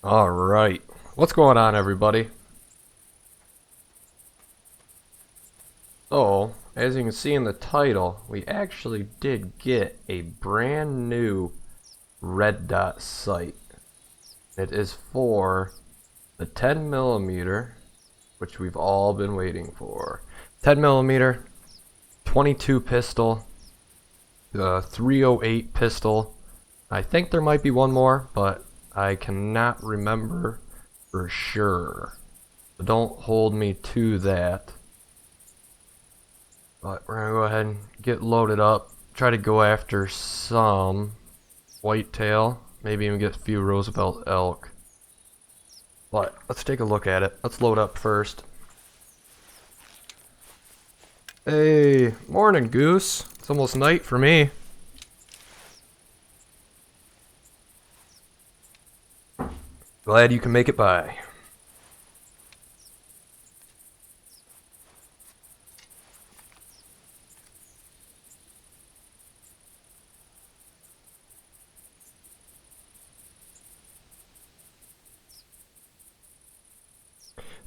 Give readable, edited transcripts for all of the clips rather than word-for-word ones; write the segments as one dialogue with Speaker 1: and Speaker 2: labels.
Speaker 1: Alright, what's going on, everybody? So, as you can see in the title, we actually did get a brand new red dot sight. It is for the 10mm, which we've all been waiting for. 10mm, 22 pistol, the 308 pistol. I think there might be one more, but I cannot remember for sure. So don't hold me to that. But we're gonna go ahead and get loaded up. Try to go after some whitetail. Maybe even get a few Roosevelt elk. But let's take a look at it. Let's load up first. Hey, morning, Goose. It's almost night for me. Glad you can make it by.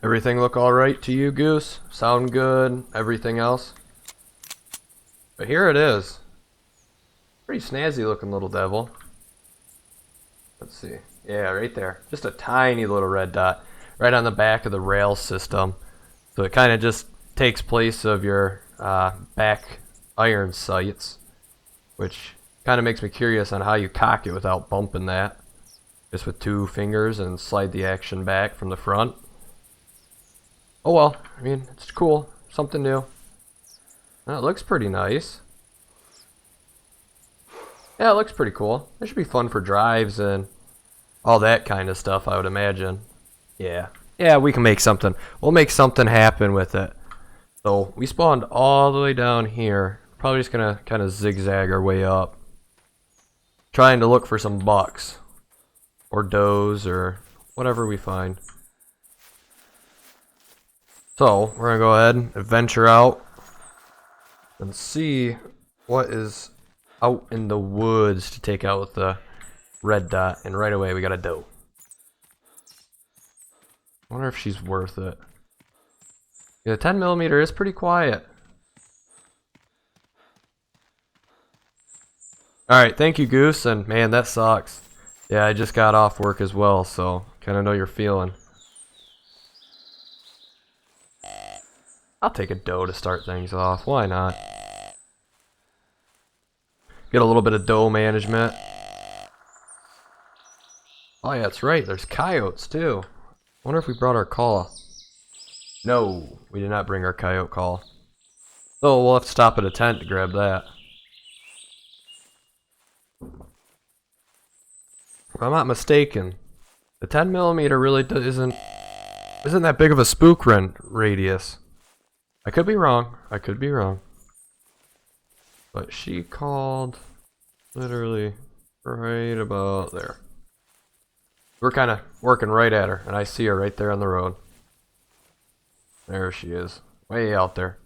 Speaker 1: Everything look alright to you, Goose? Sound good? Everything else? But here it is. Pretty snazzy looking little devil. Let's see. Yeah, right there. Just a tiny little red dot. Right on the back of the rail system. So it kind of just takes place of your back iron sights. Which kind of makes me curious on how you cock it without bumping that. Just with two fingers and slide the action back from the front. Oh well, I mean, it's cool. Something new. It looks pretty nice. Yeah, it looks pretty cool. It should be fun for drives and all that kind of stuff, I would imagine. Yeah. Yeah, we can make something. We'll make something happen with it. So, we spawned all the way down here. Probably just gonna kind of zigzag our way up. Trying to look for some bucks. Or does, or whatever we find. So, we're gonna go ahead and venture out and see what is out in the woods to take out with the red dot. And right away we got a doe. I wonder if she's worth it. Yeah, 10mm is pretty quiet. Alright, thank you, Goose, and man, that sucks. Yeah, I just got off work as well, so kinda know your feeling. I'll take a doe to start things off, why not? Get a little bit of doe management. Oh yeah, that's right, there's coyotes too. Wonder if we brought our call. No, we did not bring our coyote call. So we'll have to stop at a tent to grab that. If I'm not mistaken, the 10mm really isn't that big of a spook radius. I could be wrong. I could be wrong. But she called literally right about there. We're kind of working right at her, and I see her right there on the road. There she is. Way out there.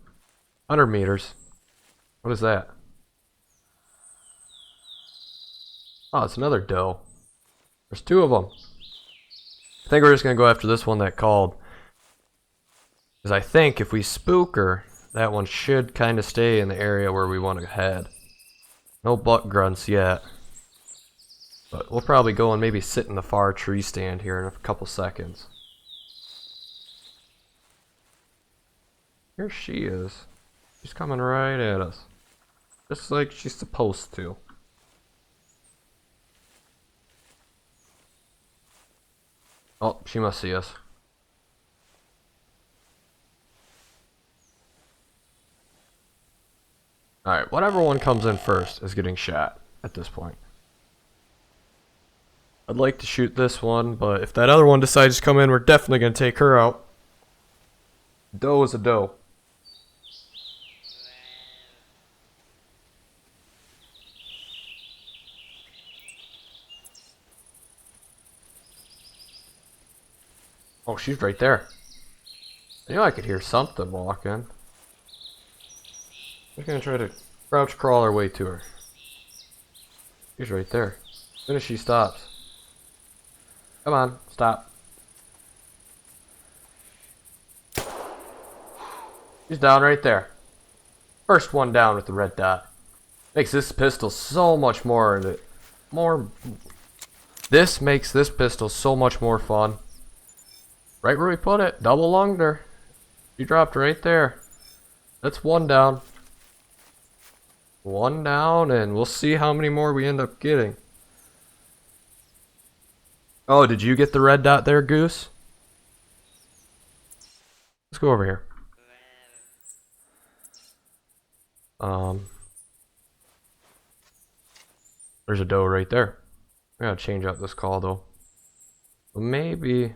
Speaker 1: 100 meters. What is that? Oh, it's another doe. There's two of them. I think we're just going to go after this one that called. Because I think if we spook her, that one should kind of stay in the area where we want to head. No buck grunts yet. But we'll probably go and maybe sit in the far tree stand here in a couple seconds. Here she is. She's coming right at us. Just like she's supposed to. Oh, she must see us. Alright, whatever one comes in first is getting shot at this point. I'd like to shoot this one, but if that other one decides to come in, we're definitely going to take her out. Doe is a doe. Oh, she's right there. I knew I could hear something walking. We're gonna try to crouch crawl our way to her. She's right there. As soon as she stops. Come on, stop. He's down right there. First one down with the red dot. Makes this pistol so much more. This makes this pistol so much more fun. Right where we put it. Double lunged her. She dropped right there. That's one down. One down, and we'll see how many more we end up getting. Oh, did you get the red dot there, Goose? Let's go over here. There's a doe right there. I gotta change out this call though. Maybe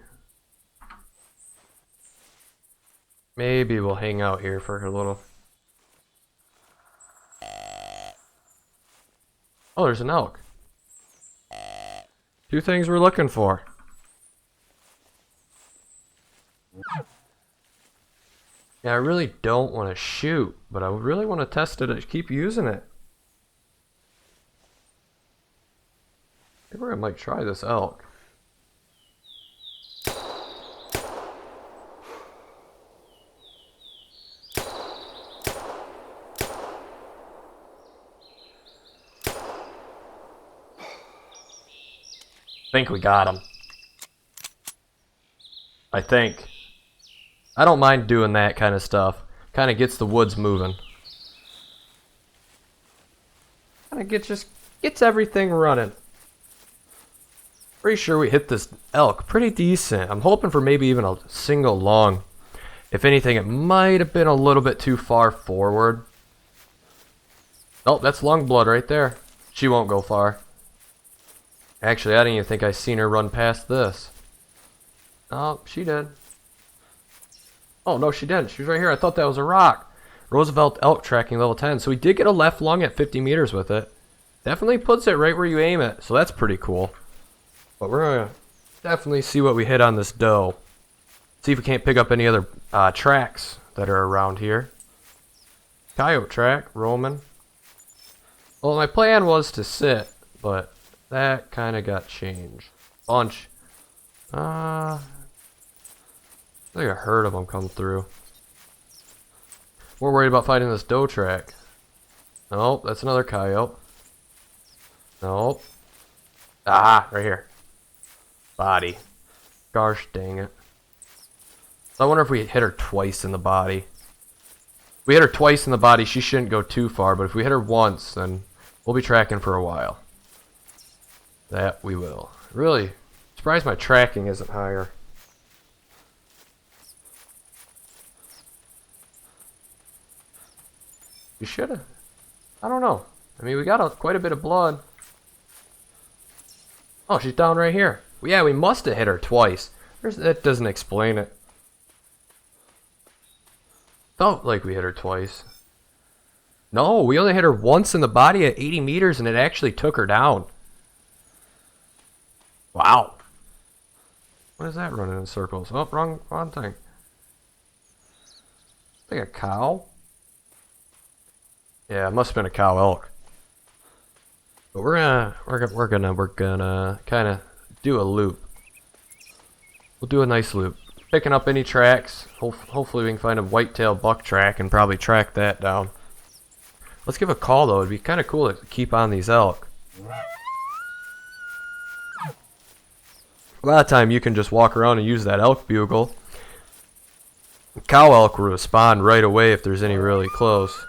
Speaker 1: we'll hang out here for a little. Oh, there's an elk. Two things we're looking for. Yeah, I really don't want to shoot, but I really want to test it and keep using it. Maybe I might try this elk. I think we got him. I think. I don't mind doing that kind of stuff. Kind of gets the woods moving. Kind of just gets everything running. Pretty sure we hit this elk pretty decent. I'm hoping for maybe even a single lung. If anything, it might have been a little bit too far forward. Oh, that's lung blood right there. She won't go far. Actually, I didn't even think I seen her run past this. Oh, she did. Oh, no, she didn't. She was right here. I thought that was a rock. Roosevelt elk tracking level 10. So we did get a left lung at 50 meters with it. Definitely puts it right where you aim it. So that's pretty cool. But we're going to definitely see what we hit on this doe. See if we can't pick up any other tracks that are around here. Coyote track, roaming. Well, my plan was to sit, but that kind of got changed. Bunch. I think I heard of them come through. We're worried about finding this doe track. Nope, that's another coyote. Nope. Ah, right here. Body. Gosh dang it. So I wonder if we hit her twice in the body. If we hit her twice in the body, she shouldn't go too far, but if we hit her once, then we'll be tracking for a while. That we will. Really surprised my tracking isn't higher. You should have. I don't know. I mean, we got quite a bit of blood. Oh, she's down right here. Well, yeah, we must have hit her twice. That doesn't explain it. Felt like we hit her twice. No, we only hit her once in the body at 80 meters and it actually took her down. Wow. What is that running in circles? Oh, wrong thing. I think a cow? Yeah, it must have been a cow elk. But we're gonna kind of do a loop. We'll do a nice loop. Picking up any tracks. Hopefully we can find a whitetail buck track and probably track that down. Let's give a call though. It'd be kind of cool to keep on these elk. A lot of time you can just walk around and use that elk bugle. Cow elk will respond right away if there's any really close.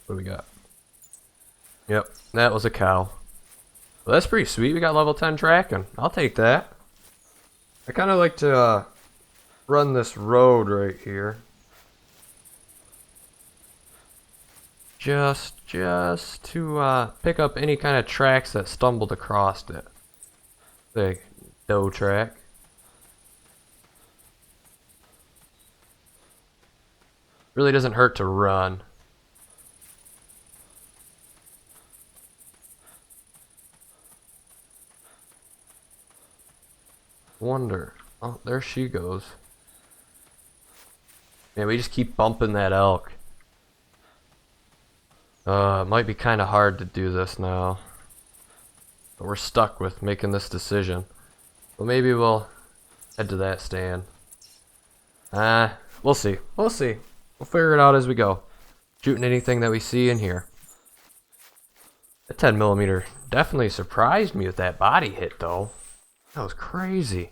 Speaker 1: What do we got? Yep, that was a cow. Well, that's pretty sweet. We got level 10 tracking. I'll take that. I kind of like to run this road right here. Just to pick up any kind of tracks that stumbled across it. The doe track. Really doesn't hurt to run. Wonder. Oh, there she goes. Man, we just keep bumping that elk. It might be kind of hard to do this now. but we're stuck with making this decision. Well, maybe we'll head to that stand. We'll see. We'll see. We'll figure it out as we go. Shooting anything that we see in here. The 10mm definitely surprised me with that body hit, though. That was crazy.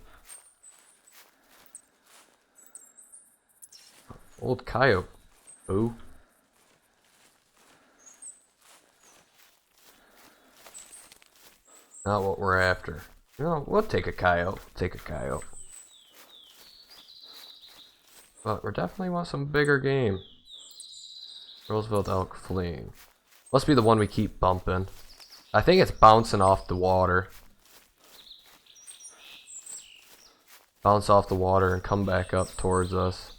Speaker 1: Old coyote. Ooh. Not what we're after. No, we'll take a coyote. Take a coyote. But we definitely want some bigger game. Roosevelt elk fleeing. Must be the one we keep bumping. I think it's bouncing off the water. Bounce off the water and come back up towards us.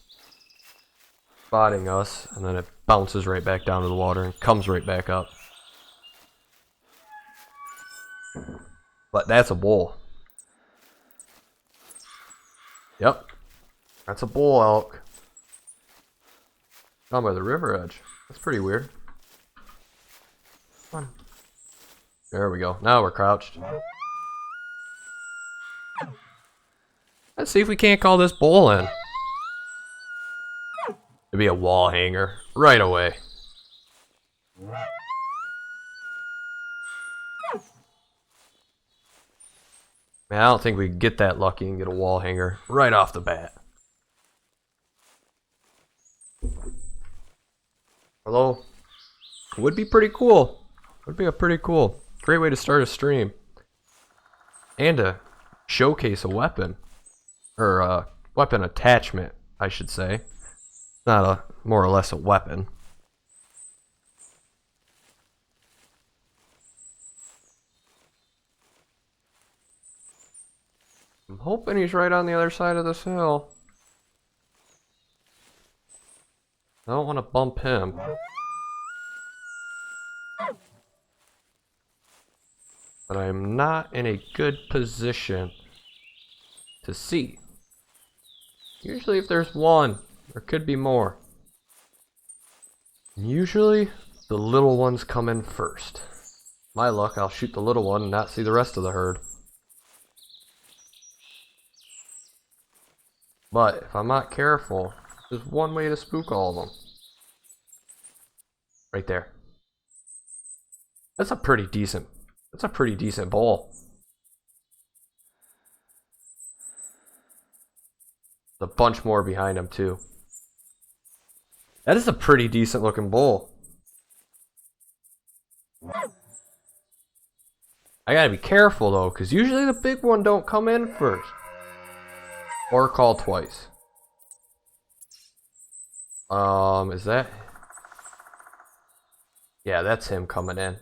Speaker 1: Spotting us, and then it bounces right back down to the water and comes right back up. But that's a bull. Yep. That's a bull elk. Down by the river edge. That's pretty weird. Come on. There we go. Now we're crouched. Let's see if we can't call this bull in. It'd be a wall hanger right away. Man, I don't think we can get that lucky and get a wall hanger right off the bat. Hello? Would be pretty cool. Would be a pretty cool. Great way to start a stream. And to showcase a weapon. Or a weapon attachment, I should say. Not a, more or less a weapon. I'm hoping he's right on the other side of this hill. I don't want to bump him. But I'm not in a good position to see. Usually if there's one, there could be more. Usually the little ones come in first. My luck, I'll shoot the little one and not see the rest of the herd. But if I'm not careful, there's one way to spook all of them. Right there. That's a pretty decent bull. There's a bunch more behind him too. That is a pretty decent looking bull. I gotta be careful though, because usually the big one don't come in first. Or call twice. Is that? Yeah, that's him coming in.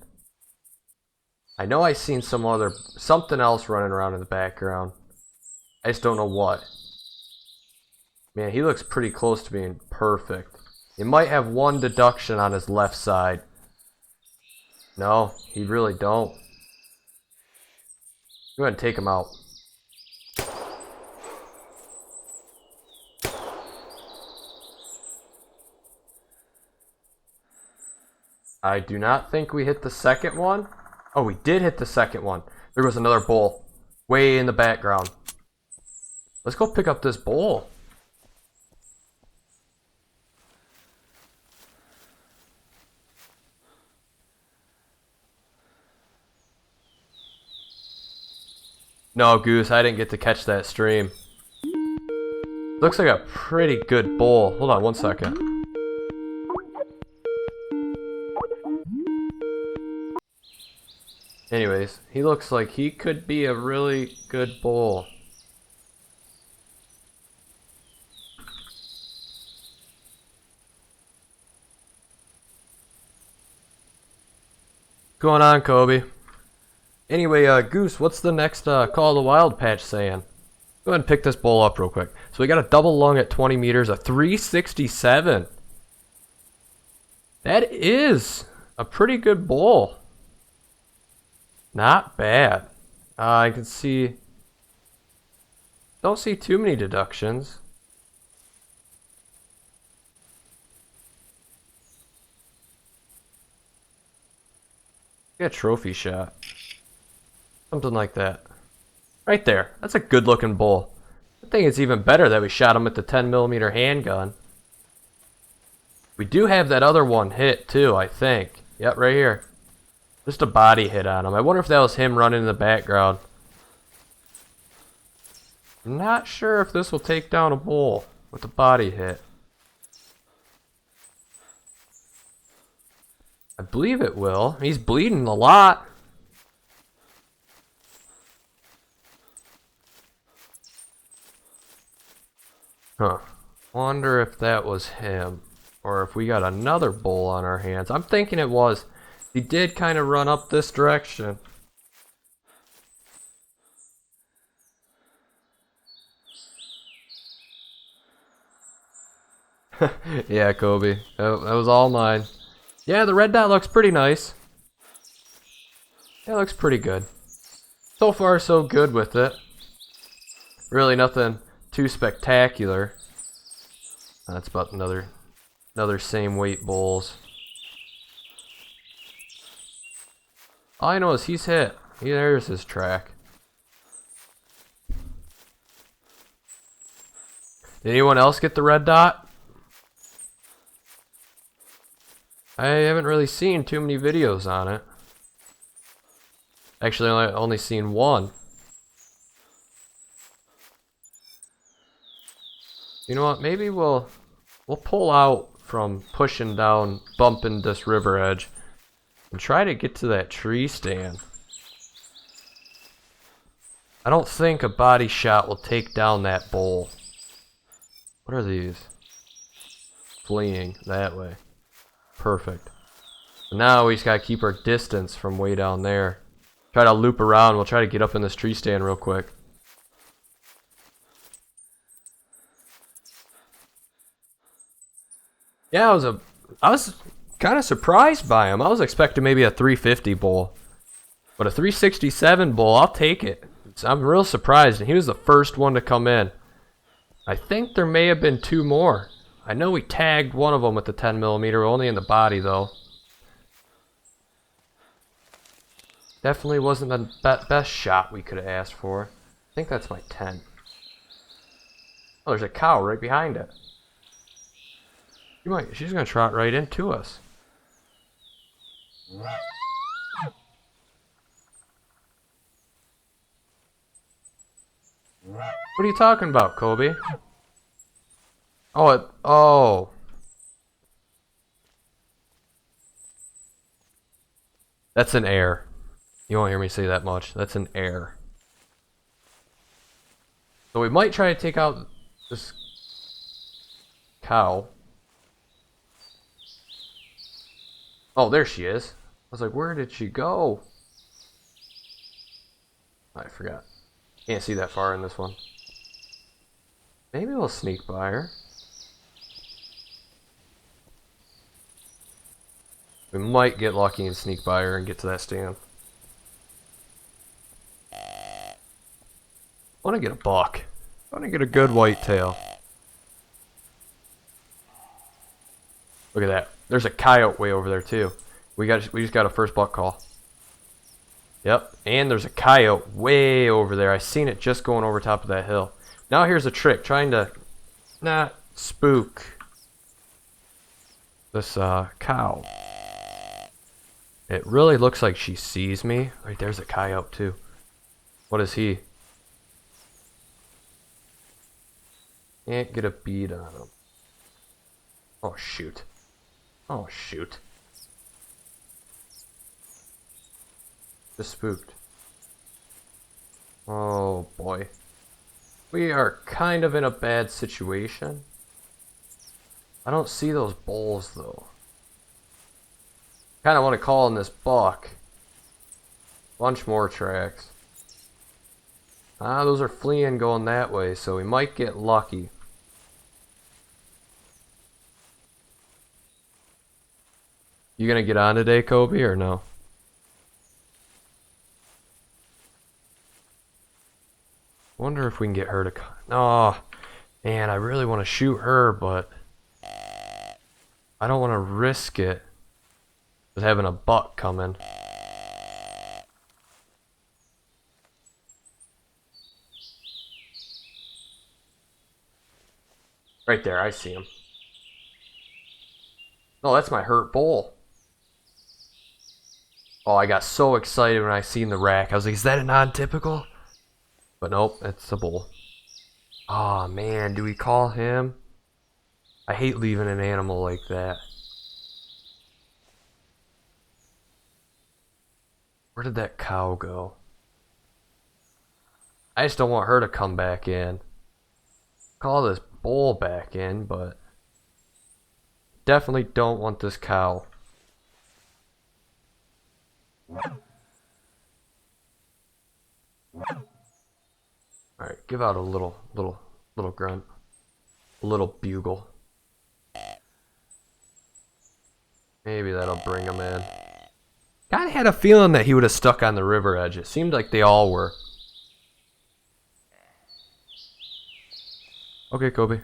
Speaker 1: I know I seen something else running around in the background. I just don't know what. Man, he looks pretty close to being perfect. He might have one deduction on his left side. No, he really don't. Go ahead and take him out. I do not think we hit the second one. Oh, we did hit the second one. There was another bull way in the background. Let's go pick up this bull. No, Goose, I didn't get to catch that stream. Looks like a pretty good bull. Hold on one second. Anyways, he looks like he could be a really good bull. What's going on, Kobe? Anyway, Goose, what's the next Call of the Wild patch saying? Go ahead and pick this bull up real quick. So we got a double lung at 20 meters, a 367. That is a pretty good bull. Not bad. I can see... Don't see too many deductions. Get a trophy shot. Something like that. Right there. That's a good looking bull. I think it's even better that we shot him with the 10mm handgun. We do have that other one hit too, I think. Yep, right here. Just a body hit on him. I wonder if that was him running in the background. I'm not sure if this will take down a bull with a body hit. I believe it will. He's bleeding a lot. Huh. Wonder if that was him. Or if we got another bull on our hands. I'm thinking it was. He did kind of run up this direction. Yeah, Kobe. That was all mine. Yeah, the red dot looks pretty nice. It looks pretty good. So far, so good with it. Really nothing too spectacular. That's about another same weight bulls. All I know is he's hit. There's his track. Did anyone else get the red dot? I haven't really seen too many videos on it. Actually, I only seen one. You know what? Maybe we'll pull out from pushing down, bumping this river edge, and try to get to that tree stand. I don't think a body shot will take down that bull. What are these? Fleeing that way. Perfect. So now we just gotta keep our distance from way down there. Try to loop around. We'll try to get up in this tree stand real quick. Yeah, I was kind of surprised by him. I was expecting maybe a 350 bull, but a 367 bull, I'll take it. I'm real surprised, and he was the first one to come in. I think there may have been two more. I know we tagged one of them with the 10mm, only in the body though. Definitely wasn't the best shot we could have asked for. I think that's my 10. Oh, there's a cow right behind it. She's gonna trot right into us. What are you talking about, Kobe? Oh. That's an error. You won't hear me say that much. That's an error. So we might try to take out this cow. Oh, there she is. I was like, where did she go? I forgot. Can't see that far in this one. Maybe we'll sneak by her. We might get lucky and sneak by her and get to that stand. I want to get a buck. I want to get a good whitetail. Look at that. There's a coyote way over there too. We just got a first buck call. Yep, and there's a coyote way over there. I seen it just going over top of that hill. Now here's a trick, trying to not spook this cow. It really looks like she sees me. Right there's a coyote too. What is he? Can't get a bead on him. Oh shoot. Oh shoot. Just spooked. Oh boy. We are kind of in a bad situation. I don't see those bulls though. Kind of want to call in this buck. Bunch more tracks. Ah, those are fleeing going that way, so we might get lucky. You gonna get on today, Kobe, or no? Wonder if we can get her to... Oh, man, I really want to shoot her, but... I don't want to risk it with having a buck coming. Right there, I see him. Oh, that's my hurt bull. Oh, I got so excited when I seen the rack. I was like, is that a non-typical? But nope, it's a bull. Oh man, do we call him? I hate leaving an animal like that. Where did that cow go? I just don't want her to come back in. Call this bull back in, but definitely don't want this cow. Alright, give out a little grunt. A little bugle. Maybe that'll bring him in. Kinda had a feeling that he would have stuck on the river edge. It seemed like they all were. Okay, Kobe.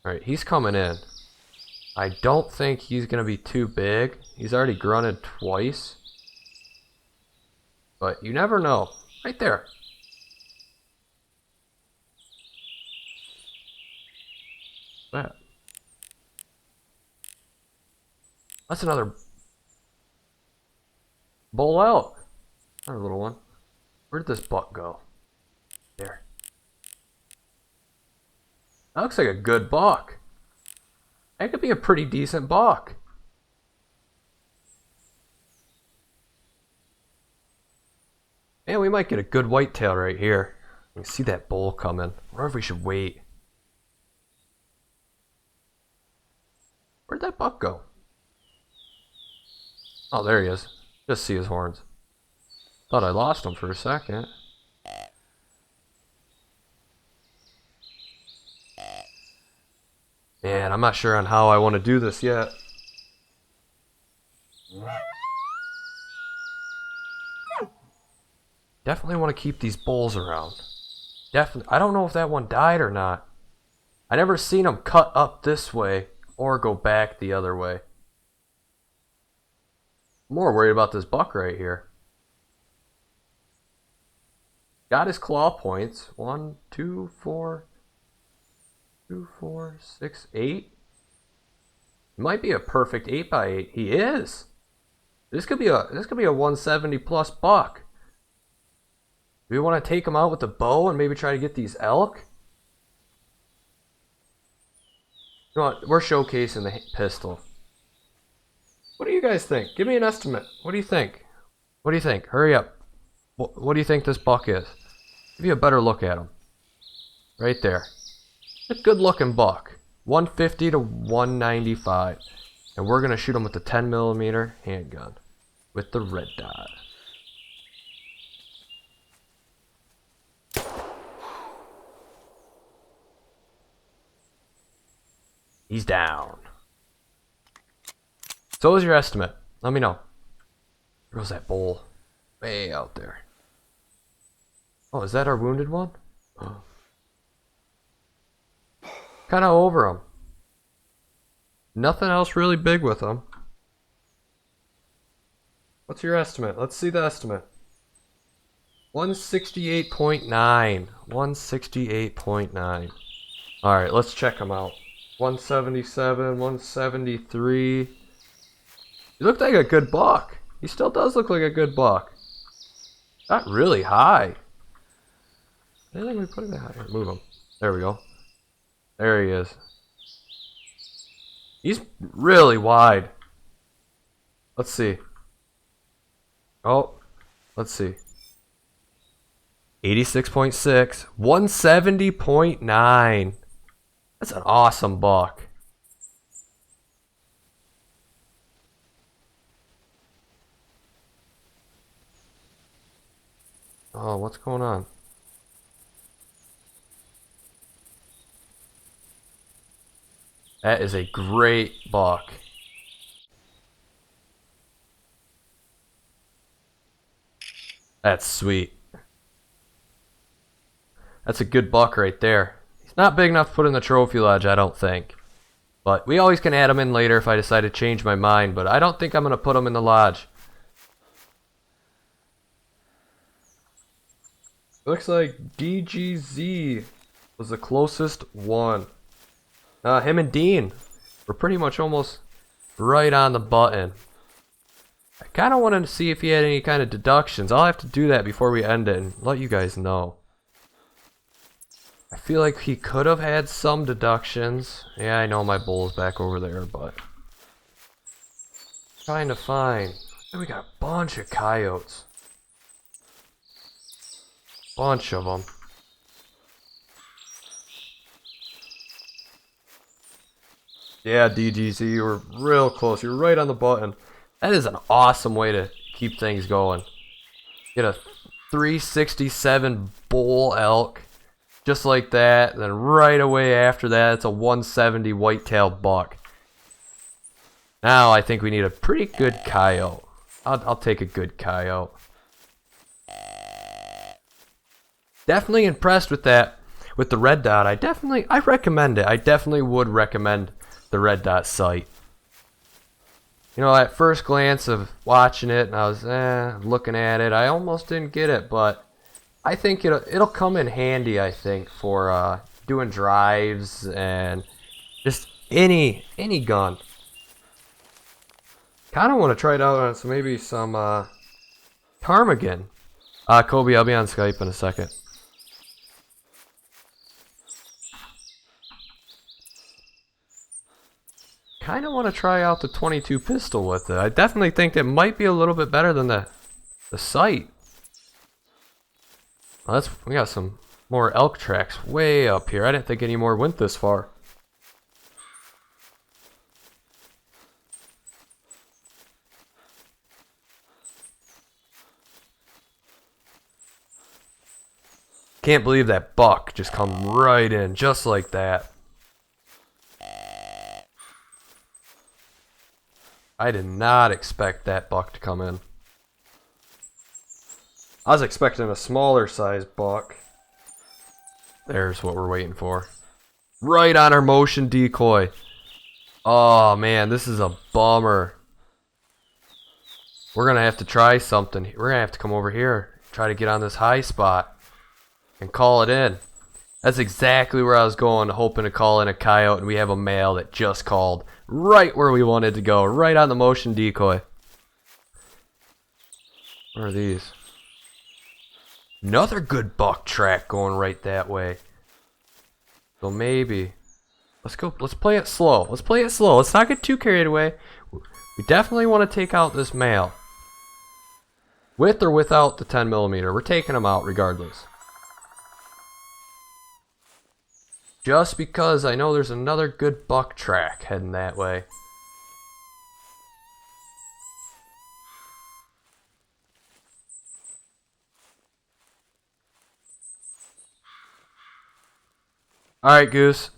Speaker 1: Alright, he's coming in. I don't think he's gonna be too big. He's already grunted twice. But you never know. Right there. What's that? That's another bull elk. Another little one. Where did this buck go? There. That looks like a good buck. That could be a pretty decent buck. Man, we might get a good whitetail right here. You can see that bull coming. I wonder if we should wait. Where'd that buck go? Oh, there he is. Just see his horns. Thought I lost him for a second. Man, I'm not sure on how I want to do this yet. Definitely want to keep these bulls around. Definitely. I don't know if that one died or not. I never seen him cut up this way or go back the other way. I'm more worried about this buck right here. Got his claw points. 1, 2, 4, 2, 4, 6, 8. Might be a perfect 8x8. He is. This could be a 170 plus buck. Do we want to take him out with the bow and maybe try to get these elk? You know what? We're showcasing the pistol. What do you guys think? Give me an estimate. What do you think? What do you think? Hurry up. What do you think this buck is? Give you a better look at him. Right there. A good looking buck. 150 to 195. And we're going to shoot him with the 10mm handgun. With the red dot. He's down. So what was your estimate? Let me know. Where goes that bull? Way out there. Oh, is that our wounded one? Oh. Kind of over him. Nothing else really big with him. What's your estimate? Let's see the estimate. 168.9. 168.9. Alright, let's check him out. 177, 173. He looked like a good buck. He still does look like a good buck. Not really high. I think we put it higher. Move him. There we go. There he is. He's really wide. Let's see. Oh, let's see. 86.6. 170.9. That's an awesome buck. Oh, what's going on? That is a great buck. That's sweet. That's a good buck right there. He's not big enough to put in the trophy lodge, I don't think. But we always can add him in later if I decide to change my mind. But I don't think I'm going to put him in the lodge. Looks like DGZ was the closest one. Him and Dean were pretty much almost right on the button. I kind of wanted to see if he had any kind of deductions. I'll have to do that before we end it and let you guys know. I feel like he could have had some deductions. Yeah, I know my bull's back over there, but trying to find. We got a bunch of coyotes. Bunch of them. Yeah, DGZ, you were real close. You're right on the button. That is an awesome way to keep things going. Get a 367 bull elk, just like that. Then right away after that, it's a 170 whitetail buck. Now I think we need a pretty good coyote. I'll take a good coyote. Definitely impressed with that, with the red dot. I recommend it. I definitely would recommend the red dot sight. You know, at first glance of watching it, and I was looking at it, I almost didn't get it, but I think it'll come in handy. I think for doing drives and just any gun. Kind of want to try it out on maybe some ptarmigan. Kobe, I'll be on Skype in a second. Kind of want to try out the 22 pistol with it. I definitely think it might be a little bit better than the sight. Well, we got some more elk tracks way up here. I didn't think any more went this far. Can't believe that buck just come right in just like that. I did not expect that buck to come in. I was expecting a smaller size buck. There's what we're waiting for. Right on our motion decoy. Oh man, this is a bummer. We're gonna have to try something. We're gonna have to come over here, try to get on this high spot and call it in. That's exactly where I was going, hoping to call in a coyote, and we have a male that just called right where we wanted to go, right on the motion decoy. What are these? Another good buck track going right that way. So maybe let's play it slow. Let's play it slow. Let's not get too carried away. We definitely want to take out this male. With or without the 10mm, we're taking him out regardless. Just because I know there's another good buck track heading that way. Alright, Goose.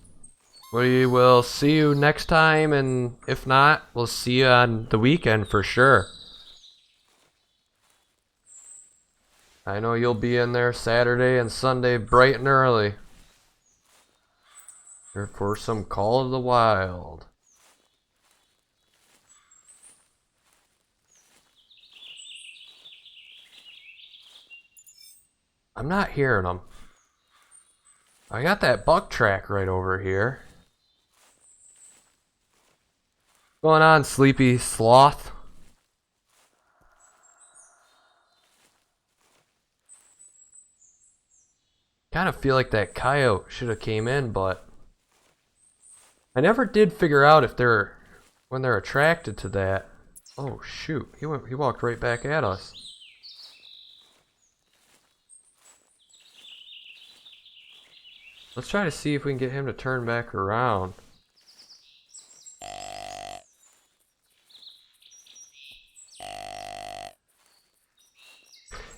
Speaker 1: We will see you next time, and if not, we'll see you on the weekend for sure. I know you'll be in there Saturday and Sunday bright and early. Here for some Call of the Wild. I'm not hearing them. I got that buck track right over here. What's going on, Sleepy Sloth? Kind of feel like that coyote should have came in, but I never did figure out if when they're attracted to that. Oh shoot, he walked right back at us. Let's try to see if we can get him to turn back around.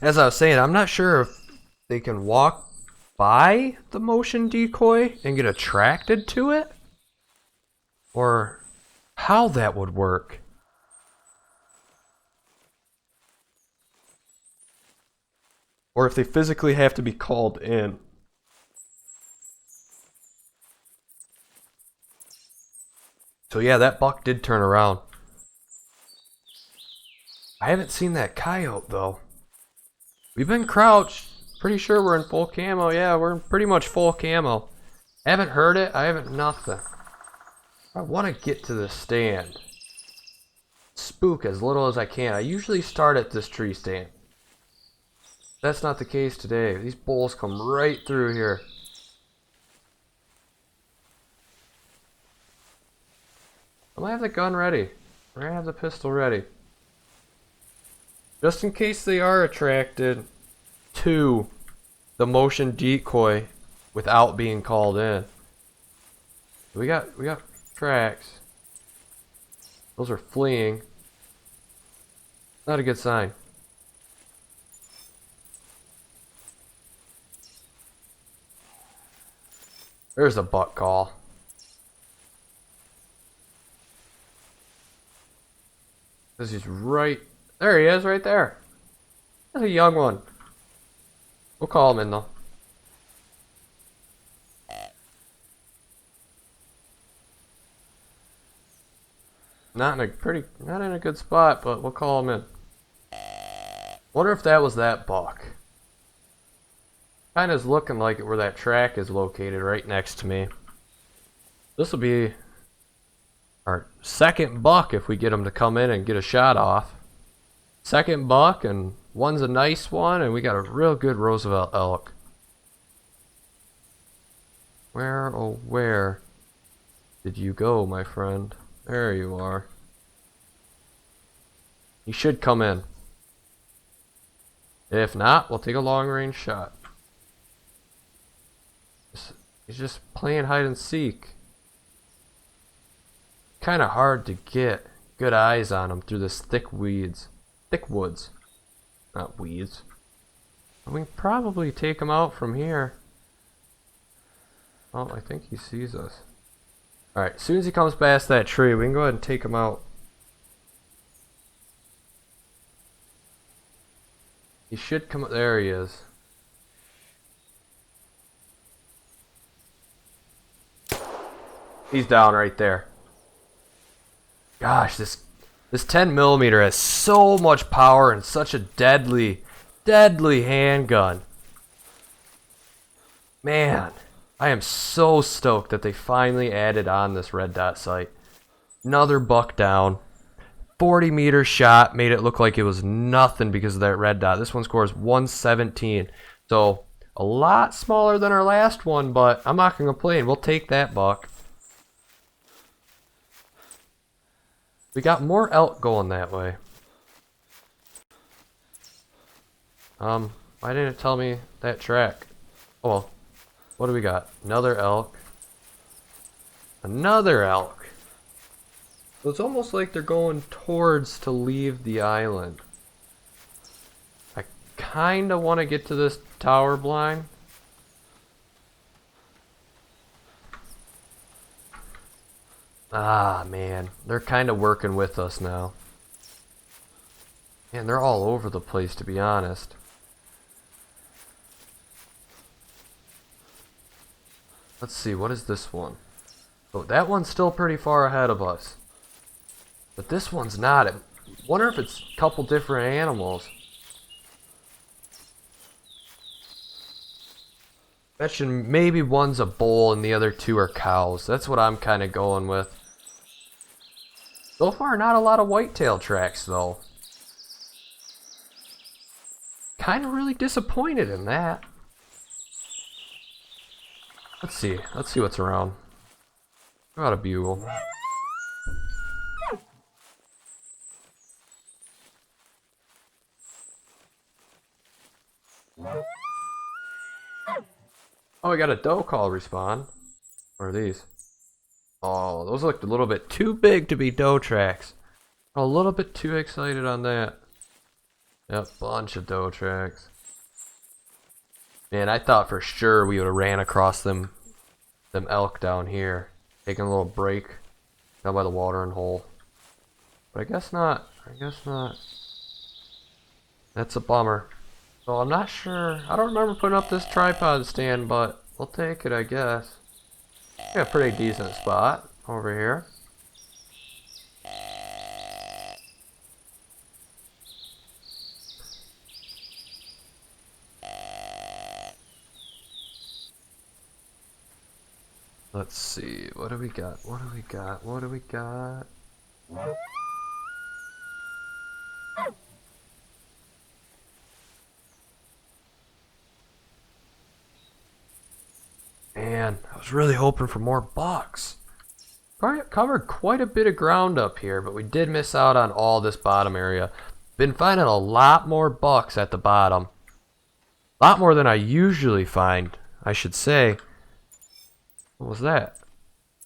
Speaker 1: As I was saying, I'm not sure if they can walk by the motion decoy and get attracted to it, or how that would work. Or if they physically have to be called in. So yeah, that buck did turn around. I haven't seen that coyote though. We've been crouched. Pretty sure we're in full camo. Yeah, we're in pretty much full camo. Haven't heard it. I haven't nothing. I want to get to the stand. Spook as little as I can. I usually start at this tree stand. That's not the case today. These bulls come right through here. I'm gonna have the gun ready. We're gonna have the pistol ready. Just in case they are attracted to the motion decoy without being called in. We got tracks. Those are fleeing. Not a good sign. There's a buck call. This is right there. He is right there. That's a young one. We'll call him in though. Not in a good spot, but we'll call him in. Wonder if that was that buck. Kind of is looking like it where that track is located, right next to me. This will be our second buck if we get him to come in and get a shot off. Second buck, and one's a nice one, and we got a real good Roosevelt elk. Where, oh where did you go, my friend? There you are. You should come in. If not, we'll take a long range shot. He's just playing hide and seek. Kind of hard to get good eyes on him through this thick woods. Not weeds. We can probably take him out from here. Oh, I think he sees us. Alright, as soon as he comes past that tree, we can go ahead and take him out. He should come. There he is. He's down right there. Gosh, this 10mm has so much power and such a deadly handgun. Man, I am so stoked that they finally added on this red dot sight. Another buck down. 40-meter shot made it look like it was nothing because of that red dot. This one scores 117. So a lot smaller than our last one, but I'm not going to complain. We'll take that buck. We got more elk going that way. Why didn't it tell me that track? Oh well. What do we got? Another elk. Another elk. So it's almost like they're going towards to leave the island. I kinda want to get to this tower blind. Ah, man. They're kind of working with us now. Man, they're all over the place, to be honest. Let's see, what is this one? Oh, that one's still pretty far ahead of us. But this one's not. I wonder if it's a couple different animals. Betching maybe one's a bull and the other two are cows. That's what I'm kind of going with. So far, not a lot of whitetail tracks, though. Kind of really disappointed in that. Let's see what's around. What about a bugle? Oh, we got a doe call respawn. What are these? Oh, those looked a little bit too big to be doe tracks. A little bit too excited on that. Yep, bunch of doe tracks. Man, I thought for sure we would have ran across them elk down here. Taking a little break down by the watering hole. But I guess not. That's a bummer. So I'm not sure. I don't remember putting up this tripod stand, but we'll take it, I guess. Got a pretty decent spot over here. Let's see. What do we got? What do we got? What do we got? Man, I was really hoping for more bucks. Covered quite a bit of ground up here, but we did miss out on all this bottom area. Been finding a lot more bucks at the bottom. A lot more than I usually find, I should say. What was that?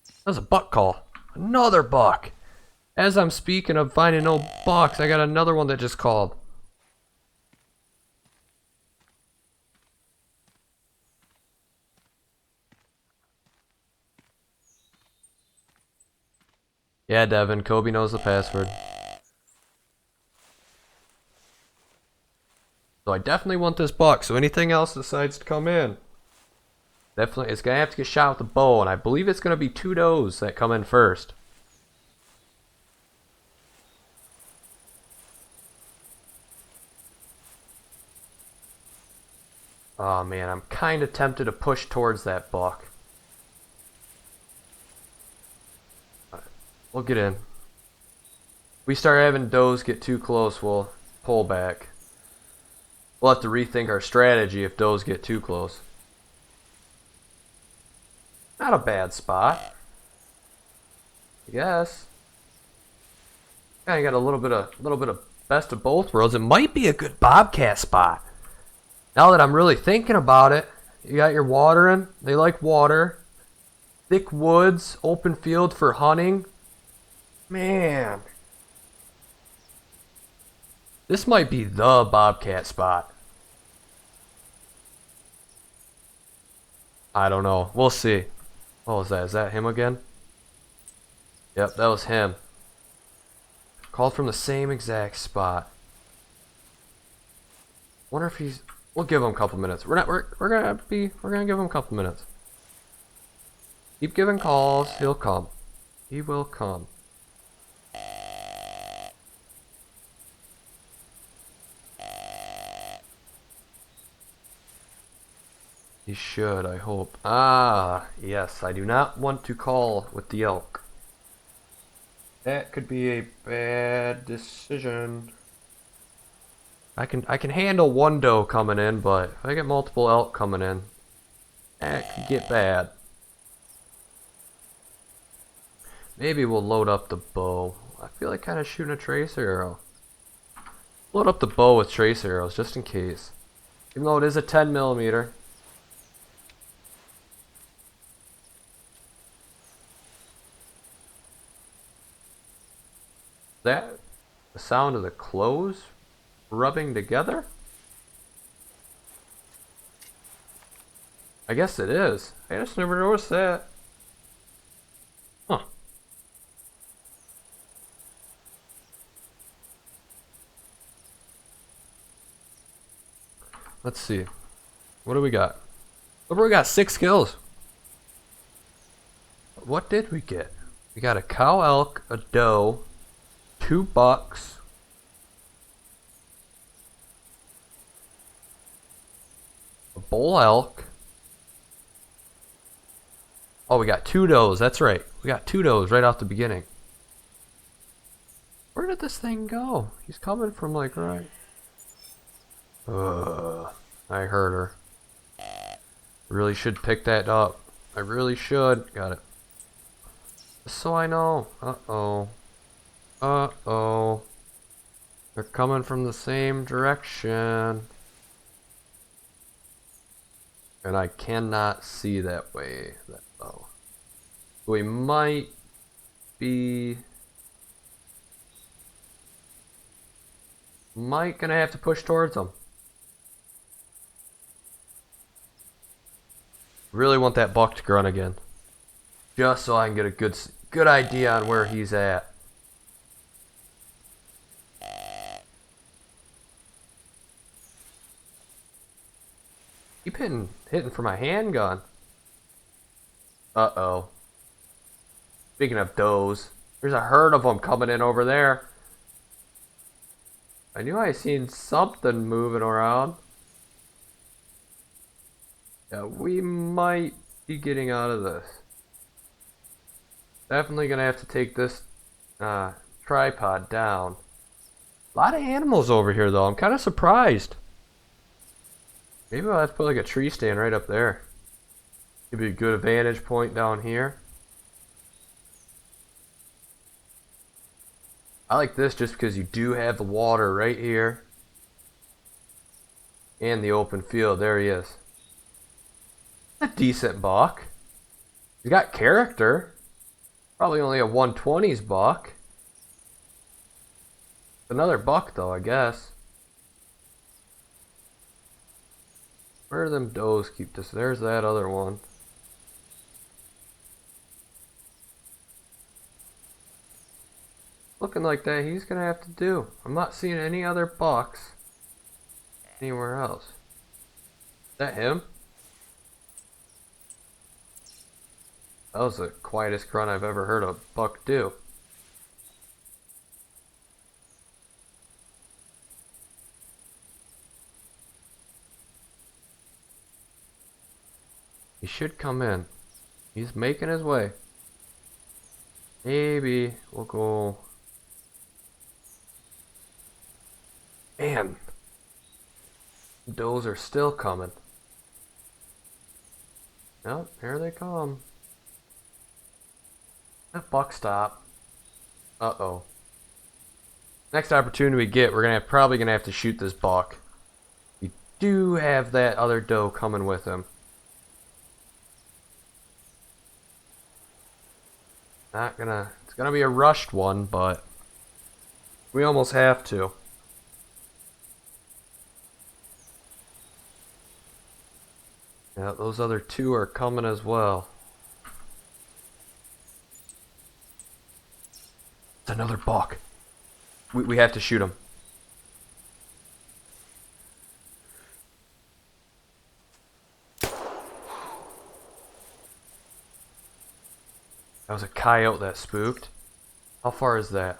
Speaker 1: That was a buck call. Another buck. As I'm speaking of finding no bucks, I got another one that just called. Yeah, Devin, Kobe knows the password. So I definitely want this buck, so anything else decides to come in, definitely, it's going to have to get shot with a bow, and I believe it's going to be 2 does that come in first. Oh man, I'm kind of tempted to push towards that buck. We'll get in. If we start having does get too close, we'll pull back. We'll have to rethink our strategy if does get too close. Not a bad spot, I guess. Kind of got a little bit of best of both worlds. It might be a good bobcat spot. Now that I'm really thinking about it, you got your watering. They like water. Thick woods, open field for hunting. Man, this might be the bobcat spot. I don't know. We'll see. What was that? Is that him again? Yep, that was him. Called from the same exact spot. Wonder if he's. We'll give him a couple minutes. We're gonna give him a couple minutes. Keep giving calls. He'll come. He will come. He should, I hope. Ah, yes. I do not want to call with the elk. That could be a bad decision. I can handle one doe coming in, but if I get multiple elk coming in, that could get bad. Maybe we'll load up the bow. I feel like kind of shooting a tracer arrow. Load up the bow with tracer arrows just in case. Even though it is a 10mm. That the sound of the clothes rubbing together? I guess it is. I just never noticed that. Huh. Let's see. What do we got? We got 6 kills. What did we get? We got a cow elk, a doe, 2 bucks, a bull elk. Oh, we got 2 does. That's right. We got 2 does right off the beginning. Where did this thing go? He's coming from like right. I heard her. Really should pick that up. I really should. Got it. Just so I know. Uh-oh. Uh-oh. They're coming from the same direction. And I cannot see that way. Oh. We might be... gonna have to push towards them. Really want that buck to grunt again. Just so I can get a good idea on where he's at. Keep hitting for my handgun. Uh-oh. Speaking of does, there's a herd of them coming in over there. I knew I seen something moving around. Yeah, we might be getting out of this. Definitely gonna have to take this tripod down. A lot of animals over here though. I'm kind of surprised. Maybe I'll have to put like a tree stand right up there. Give you a good vantage point down here. I like this just because you do have the water right here. And the open field. There he is. A decent buck. He's got character. Probably only a 120s buck. Another buck though, I guess. Where do them does keep this? There's that other one. Looking like that he's gonna have to do. I'm not seeing any other bucks anywhere else. Is that him? That was the quietest grunt I've ever heard a buck do. He should come in. He's making his way. Maybe we'll go. Man, does are still coming. Nope, here they come. That buck stop. Uh-oh. Next opportunity we get, we're probably gonna have to shoot this buck. We do have that other doe coming with him. It's gonna be a rushed one, but we almost have to. Yeah, those other two are coming as well. It's another buck. We have to shoot him. That was a coyote that spooked. How far is that?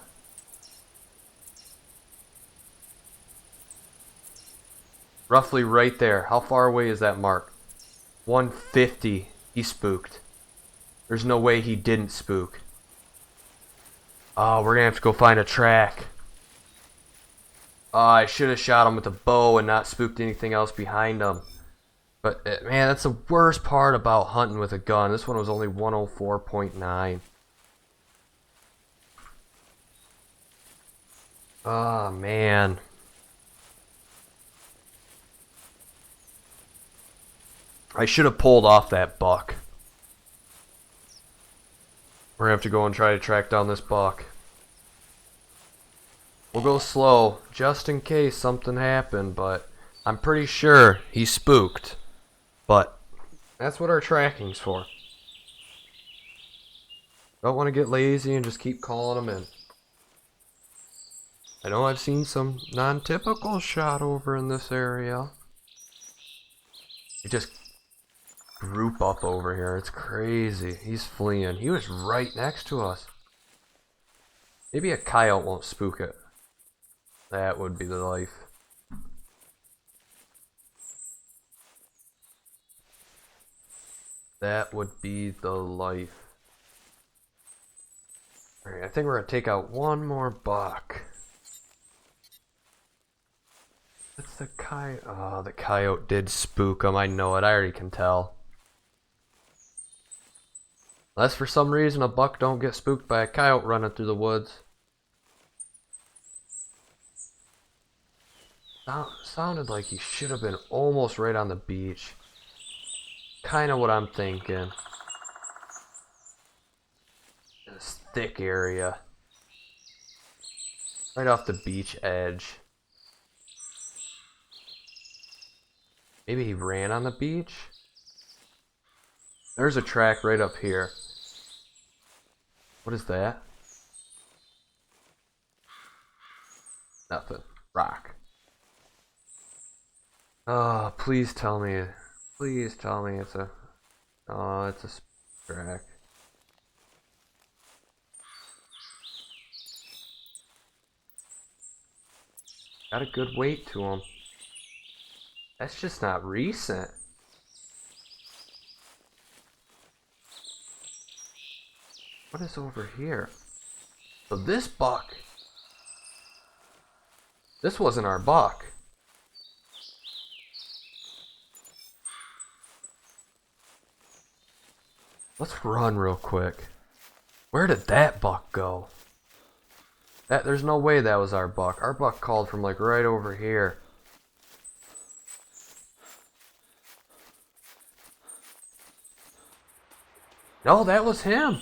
Speaker 1: Roughly right there. How far away is that mark? 150. He spooked. There's no way he didn't spook. Oh, we're gonna have to go find a track. Oh, I should have shot him with a bow and not spooked anything else behind him. But, man, that's the worst part about hunting with a gun. This one was only 104.9. Oh, man. I should have pulled off that buck. We're going to have to go and try to track down this buck. We'll go slow, just in case something happened, but I'm pretty sure he spooked. But that's what our tracking's for. Don't want to get lazy and just keep calling them in. I know I've seen some non-typical shot over in this area. They just group up over here. It's crazy. He's fleeing. He was right next to us. Maybe a coyote won't spook it. That would be the life. That would be the life. Alright, I think we're going to take out one more buck. That's the coyote. Oh, the coyote did spook him. I know it. I already can tell. Unless for some reason a buck don't get spooked by a coyote running through the woods. Sounded like he should have been almost right on the beach. Kind of what I'm thinking. This thick area. Right off the beach edge. Maybe he ran on the beach? There's a track right up here. What is that? Nothing. Rock. Oh, please tell me. Please tell me it's a... Oh, it's a track. Got a good weight to him. That's just not recent. What is over here? So this buck. This wasn't our buck. Let's run real quick. Where did that buck go? There's no way that was our buck. Our buck called from like right over here. No, that was him.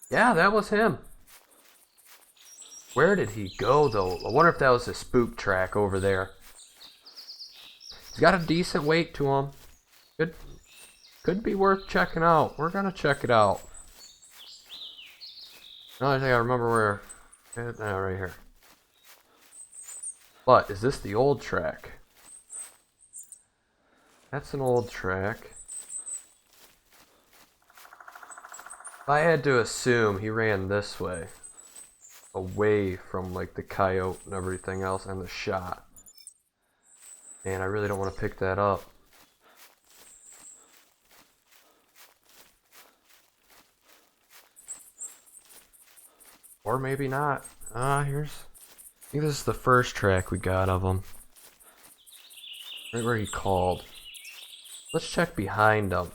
Speaker 1: Yeah, that was him. Where did he go though? I wonder if that was a spook track over there. He's got a decent weight to him. Could be worth checking out. We're gonna check it out. No, I think I remember where. Right here. But is this the old track? That's an old track. I had to assume he ran this way. Away from like the coyote and everything else and the shot. And I really don't want to pick that up. Or maybe not. I think this is the first track we got of him. Right where he called. Let's check behind him.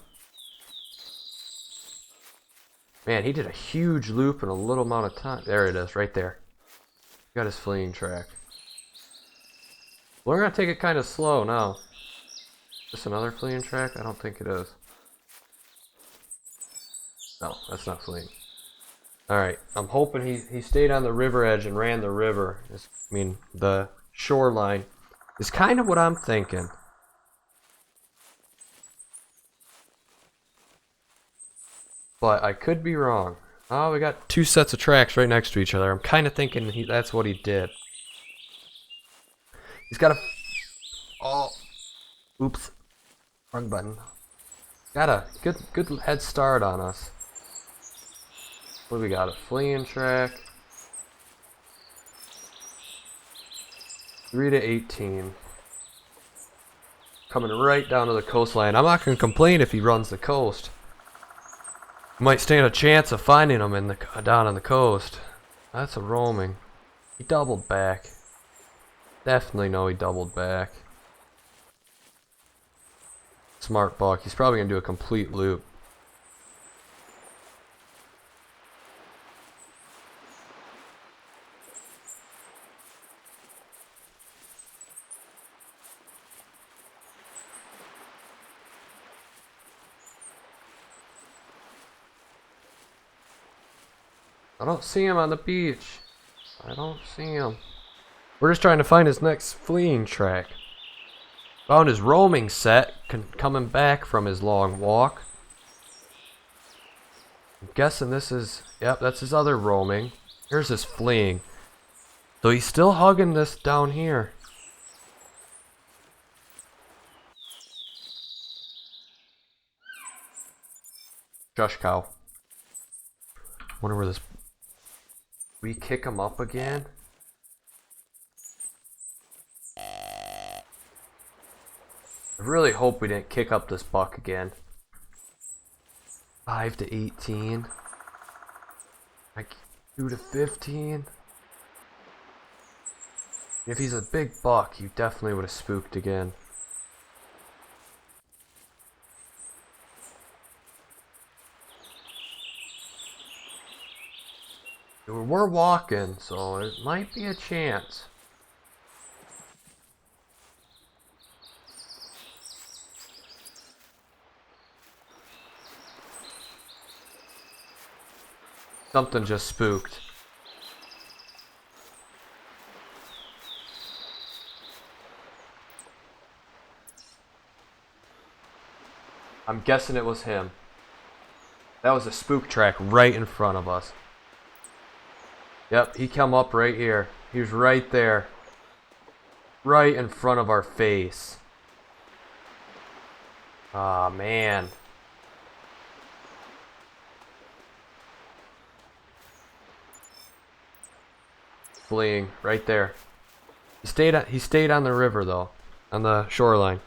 Speaker 1: Man, he did a huge loop in a little amount of time. There it is, right there. Got his fleeing track. We're gonna take it kind of slow now. Is this another fleeing track? I don't think it is. No, that's not fleeing. Alright, I'm hoping he stayed on the river edge and ran the river. The shoreline is kind of what I'm thinking. But I could be wrong. Oh, we got two sets of tracks right next to each other. I'm kind of thinking that's what he did. He's got a... Oh. Oops. Wrong button. Got a good head start on us. What do we got? A fleeing track. 3 to 18. Coming right down to the coastline. I'm not going to complain if he runs the coast. Might stand a chance of finding him down on the coast. That's a roaming. He doubled back. Definitely know he doubled back. Smart buck. He's probably going to do a complete loop. I don't see him on the beach. I don't see him. We're just trying to find his next fleeing track. Found his roaming set coming back from his long walk. I'm guessing this is... Yep, that's his other roaming. Here's his fleeing. So he's still hugging this down here. Shush cow. Wonder where this... We kick him up again? I really hope we didn't kick up this buck again. 5 to 18. Like 2 to 15. If he's a big buck, you definitely would have spooked again. We're walking, so it might be a chance. Something just spooked. I'm guessing it was him. That was a spook track right in front of us. Yep, he come up right here. He was right there. Right in front of our face. Aw, man. Fleeing right there. He stayed on the river though, on the shoreline.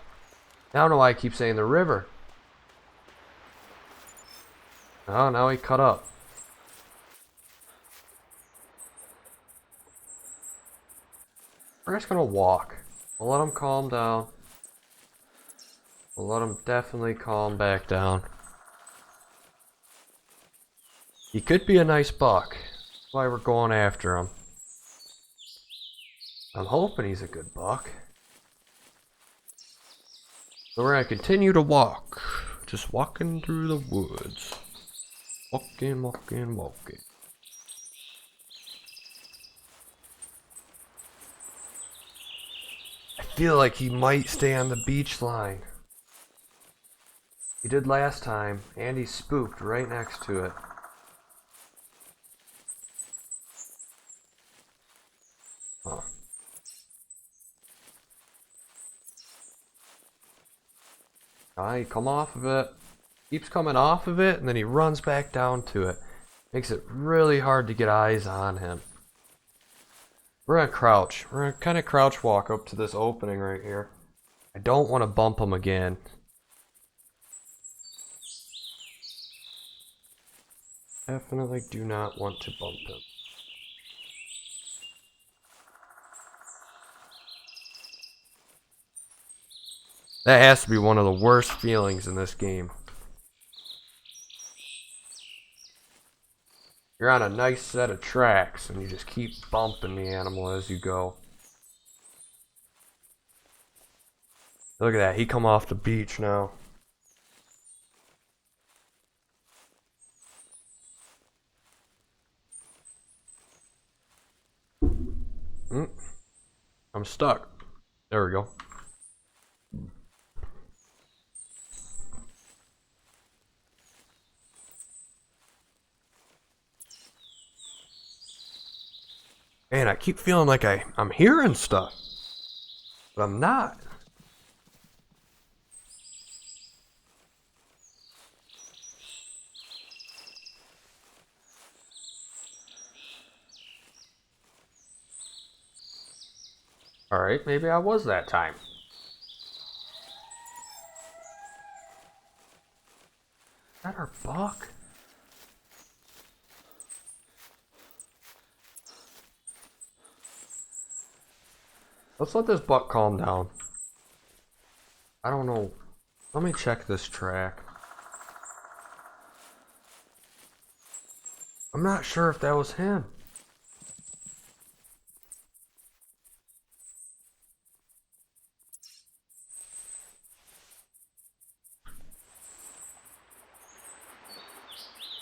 Speaker 1: I don't know why I keep saying the river. Oh, now he cut up. We're just gonna walk. We'll let him calm down. We'll let him definitely calm back down. He could be a nice buck. That's why we're going after him. I'm hoping he's a good buck. So we're gonna continue to walk. Just walking through the woods. Walking, walking, walking. I feel like he might stay on the beach line. He did last time, and he spooked right next to it. Huh. He come off of it. Keeps coming off of it, and then he runs back down to it. Makes it really hard to get eyes on him. We're gonna crouch. We're gonna kind of crouch walk up to this opening right here. I don't want to bump him again. Definitely do not want to bump him. That has to be one of the worst feelings in this game. You're on a nice set of tracks and you just keep bumping the animal as you go. Look at that, he come off the beach now. I'm stuck. There we go. Man, I keep feeling like I'm hearing stuff, but I'm not. Alright, maybe I was that time. Is that our buck? Let's let this buck calm down. I don't know. Let me check this track. I'm not sure if that was him.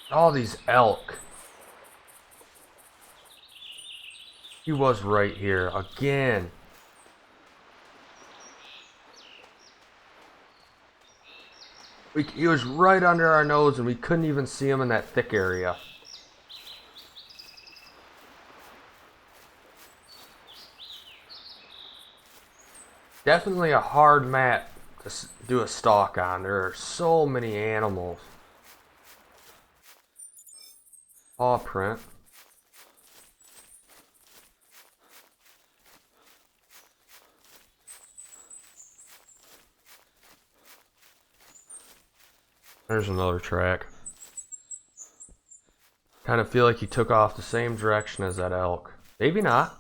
Speaker 1: All these elk. He was right here again. He was right under our nose and we couldn't even see him in that thick area. Definitely a hard map to do a stalk on. There are so many animals. Paw print. There's another track. Kind of feel like he took off the same direction as that elk. Maybe not.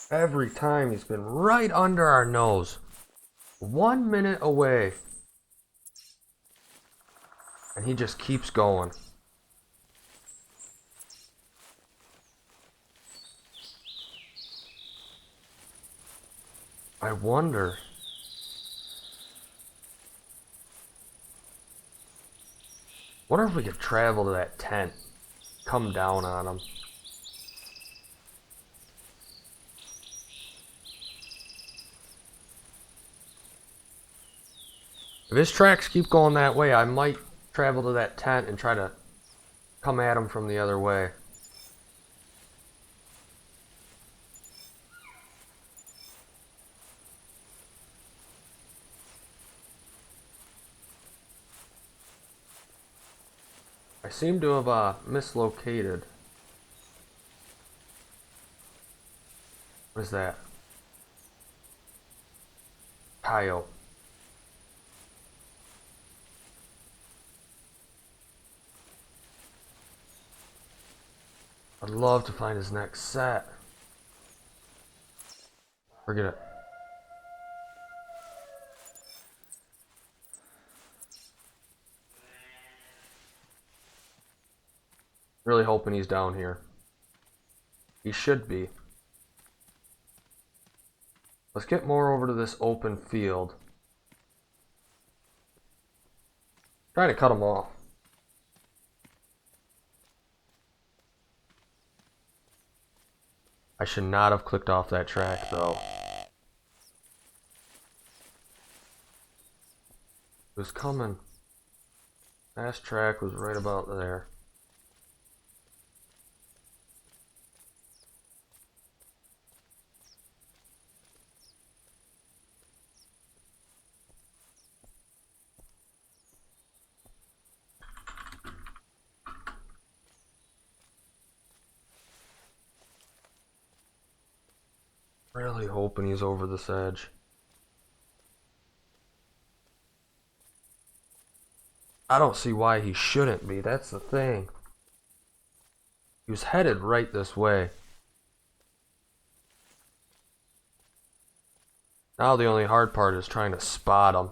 Speaker 1: Every time he's been right under our nose. 1 minute away. And he just keeps going. I wonder. Wonder if we could travel to that tent. Come down on him. If his tracks keep going that way, I might travel to that tent and try to come at him from the other way. I seem to have mislocated. What is that? Coyote. I'd love to find his next set. Forget it. Really hoping he's down here. He should be. Let's get more over to this open field. Trying to cut him off. I should not have clicked off that track though. It was coming. Last track was right about there. Really hoping he's over this edge. I don't see why he shouldn't be, that's the thing. He was headed right this way. Now the only hard part is trying to spot him.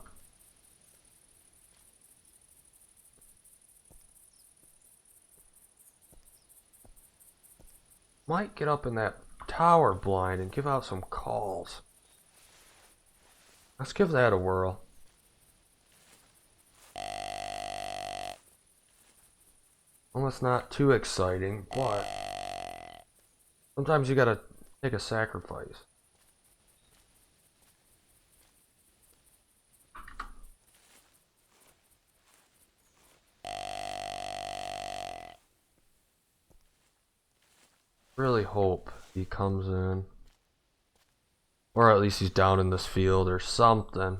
Speaker 1: Might get up in that tower blind and give out some calls. Let's give that a whirl. Well, it's not too exciting, but sometimes you gotta take a sacrifice. Really hope he comes in. Or at least he's down in this field or something.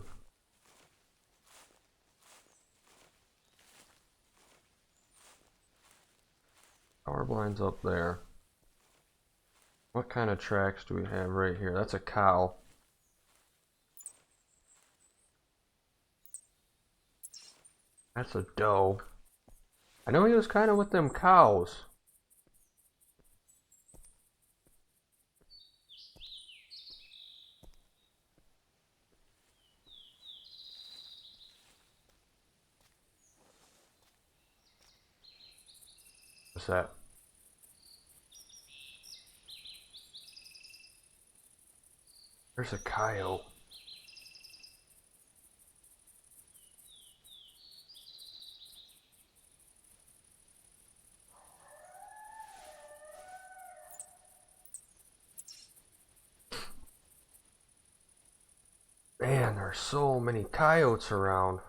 Speaker 1: Power blind's up there. What kind of tracks do we have right here? That's a cow. That's a doe. I know he was kind of with them cows. What's that? There's a coyote. Man, there's so many coyotes around.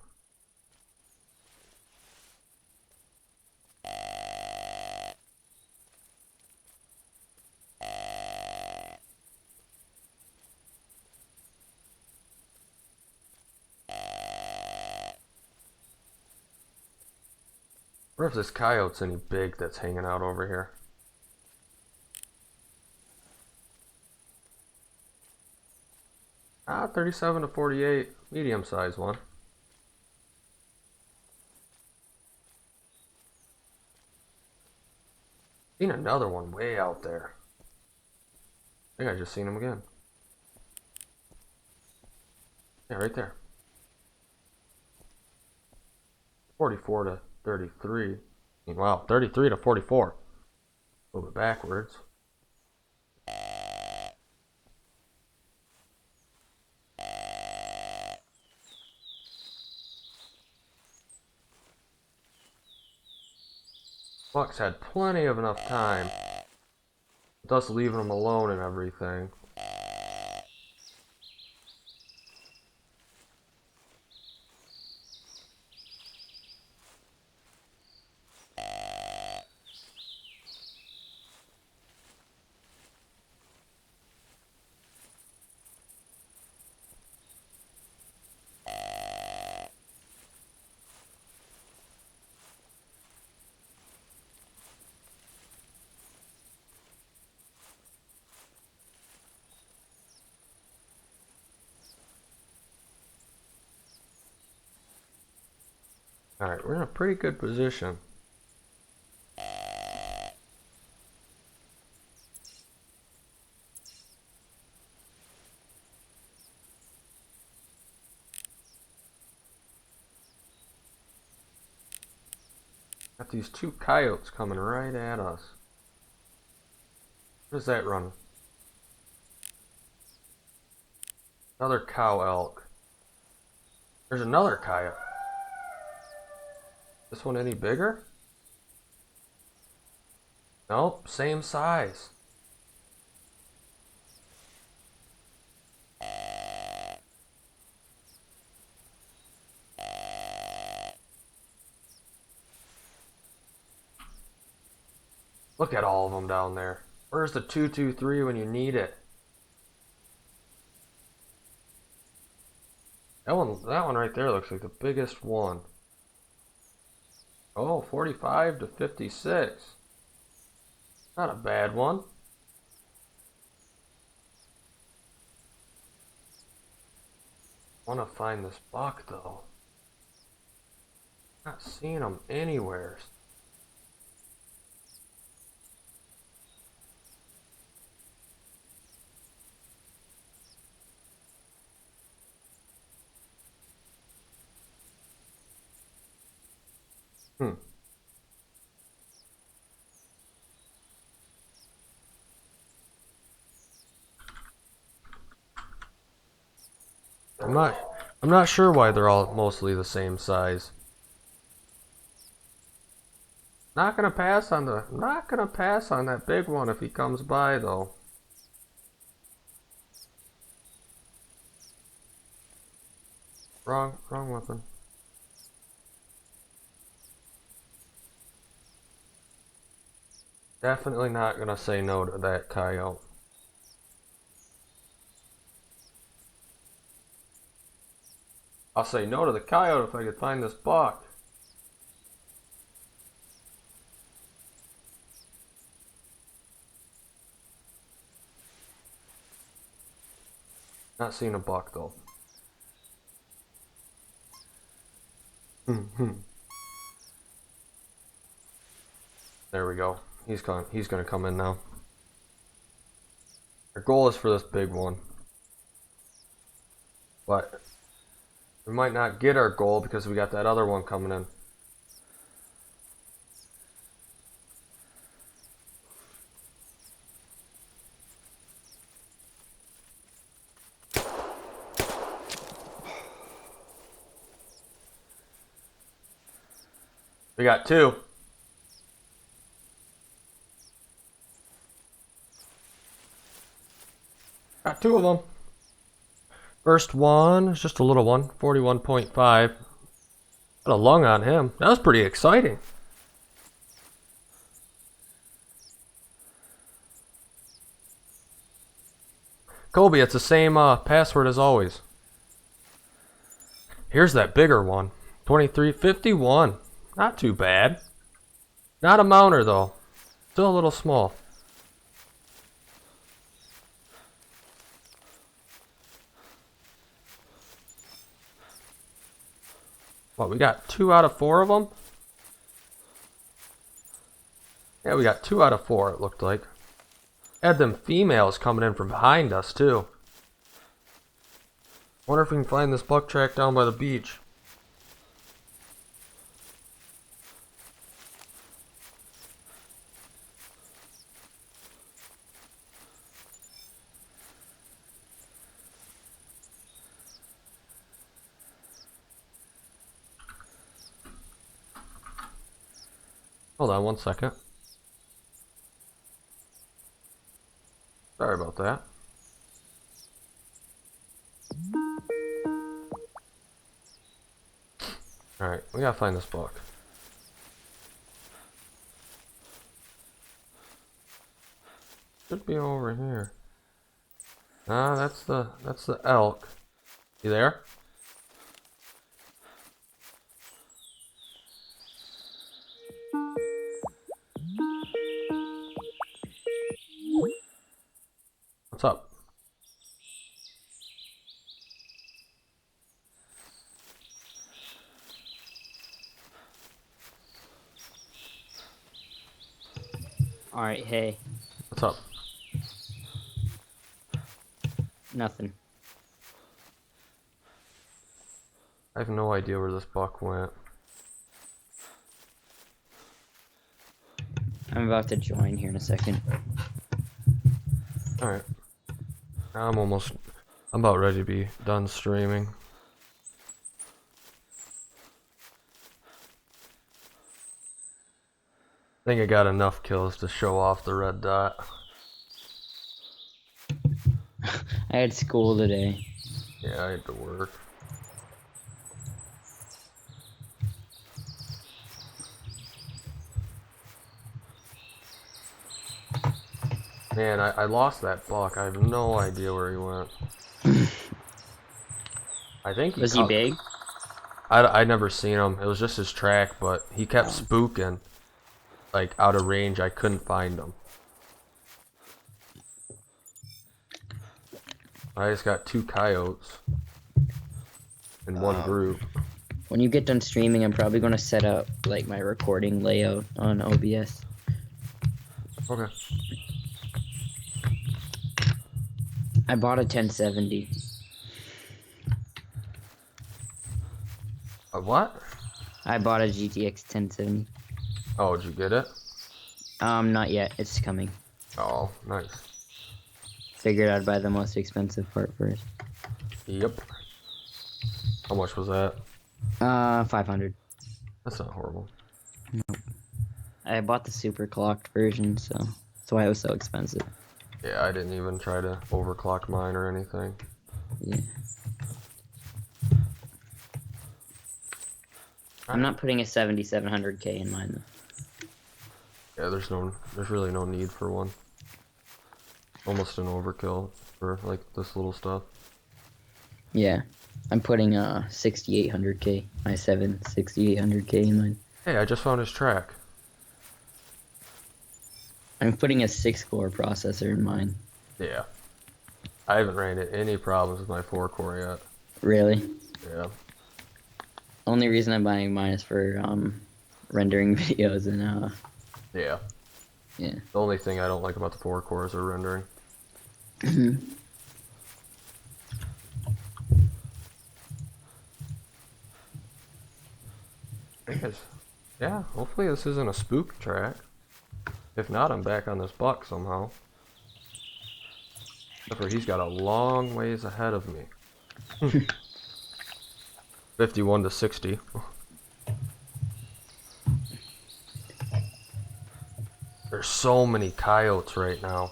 Speaker 1: I wonder if this coyote's any big that's hanging out over here. Ah, 37 to 48, medium-sized one. Seen another one way out there. I think I just seen him again. Yeah, right there. 44 to 33. Wow, 33 to 44. A little bit backwards. Bucks had plenty of enough time, thus leaving him alone and everything. Alright, we're in a pretty good position. Got these two coyotes coming right at us. What is that running? Another cow elk. There's another coyote. This one any bigger? Nope, same size. Look at all of them down there. Where's the 223 when you need it? That one right there looks like the biggest one. Oh, 45 to 56. Not a bad one. Want to find this buck though. Not seeing him anywhere. I'm not sure why they're all mostly the same size. Not gonna pass on that big one if he comes by though. Wrong weapon. Definitely not gonna say no to that coyote. I'll say no to the coyote if I could find this buck. Not seeing a buck though. There we go. He's gonna come in now. Our goal is for this big one. But we might not get our goal because we got that other one coming in. We got two. Got two of them. First one is just a little one, 41.5. Got a lung on him. That was pretty exciting. Colby, it's the same password as always. Here's that bigger one, 2351. Not too bad. Not a mounter though. Still a little small. What, we got 2 out of 4 of them? Yeah, we got 2 out of 4 it looked like. Had them females coming in from behind us too. Wonder if we can find this buck track down by the beach. Hold on one second. Sorry about that. Alright, we gotta find this buck. Should be over here. Ah, that's the elk. You there? What's up?
Speaker 2: Alright, hey.
Speaker 1: What's up?
Speaker 2: Nothing.
Speaker 1: I have no idea where this buck went.
Speaker 2: I'm about to join here in a second.
Speaker 1: Alright. I'm about ready to be done streaming. I think I got enough kills to show off the red dot.
Speaker 2: I had school today.
Speaker 1: Yeah, I had to work. Man, I lost that buck. I have no idea where he went. I think he
Speaker 2: Was he big?
Speaker 1: I never seen him. It was just his track, but he kept spooking. Like, out of range, I couldn't find him. I just got 2 coyotes in one group.
Speaker 2: When you get done streaming, I'm probably gonna set up like my recording layout on OBS.
Speaker 1: Okay.
Speaker 2: I bought a 1070.
Speaker 1: A what?
Speaker 2: I bought a GTX 1070.
Speaker 1: Oh, did you get it?
Speaker 2: Not yet. It's coming.
Speaker 1: Oh, nice.
Speaker 2: Figured I'd buy the most expensive part first.
Speaker 1: Yep. How much was that?
Speaker 2: 500.
Speaker 1: That's not horrible.
Speaker 2: Nope. I bought the super clocked version, so that's why it was so expensive.
Speaker 1: Yeah, I didn't even try to overclock mine or anything.
Speaker 2: Yeah. I'm not putting a 7700K in mine though.
Speaker 1: Yeah, there's really no need for one. Almost an overkill for like this little stuff.
Speaker 2: Yeah. I'm putting 6800K, i7 6800K in mine.
Speaker 1: Hey, I just found his track.
Speaker 2: I'm putting a 6-core processor in mine.
Speaker 1: Yeah. I haven't ran into any problems with my 4-core yet.
Speaker 2: Really?
Speaker 1: Yeah.
Speaker 2: Only reason I'm buying mine is for rendering videos and
Speaker 1: Yeah.
Speaker 2: yeah.
Speaker 1: The only thing I don't like about the 4-cores are rendering. Yeah, hopefully this isn't a spook track. If not, I'm back on this buck somehow. Except for he's got a long ways ahead of me. 51 to 60. There's so many coyotes right now.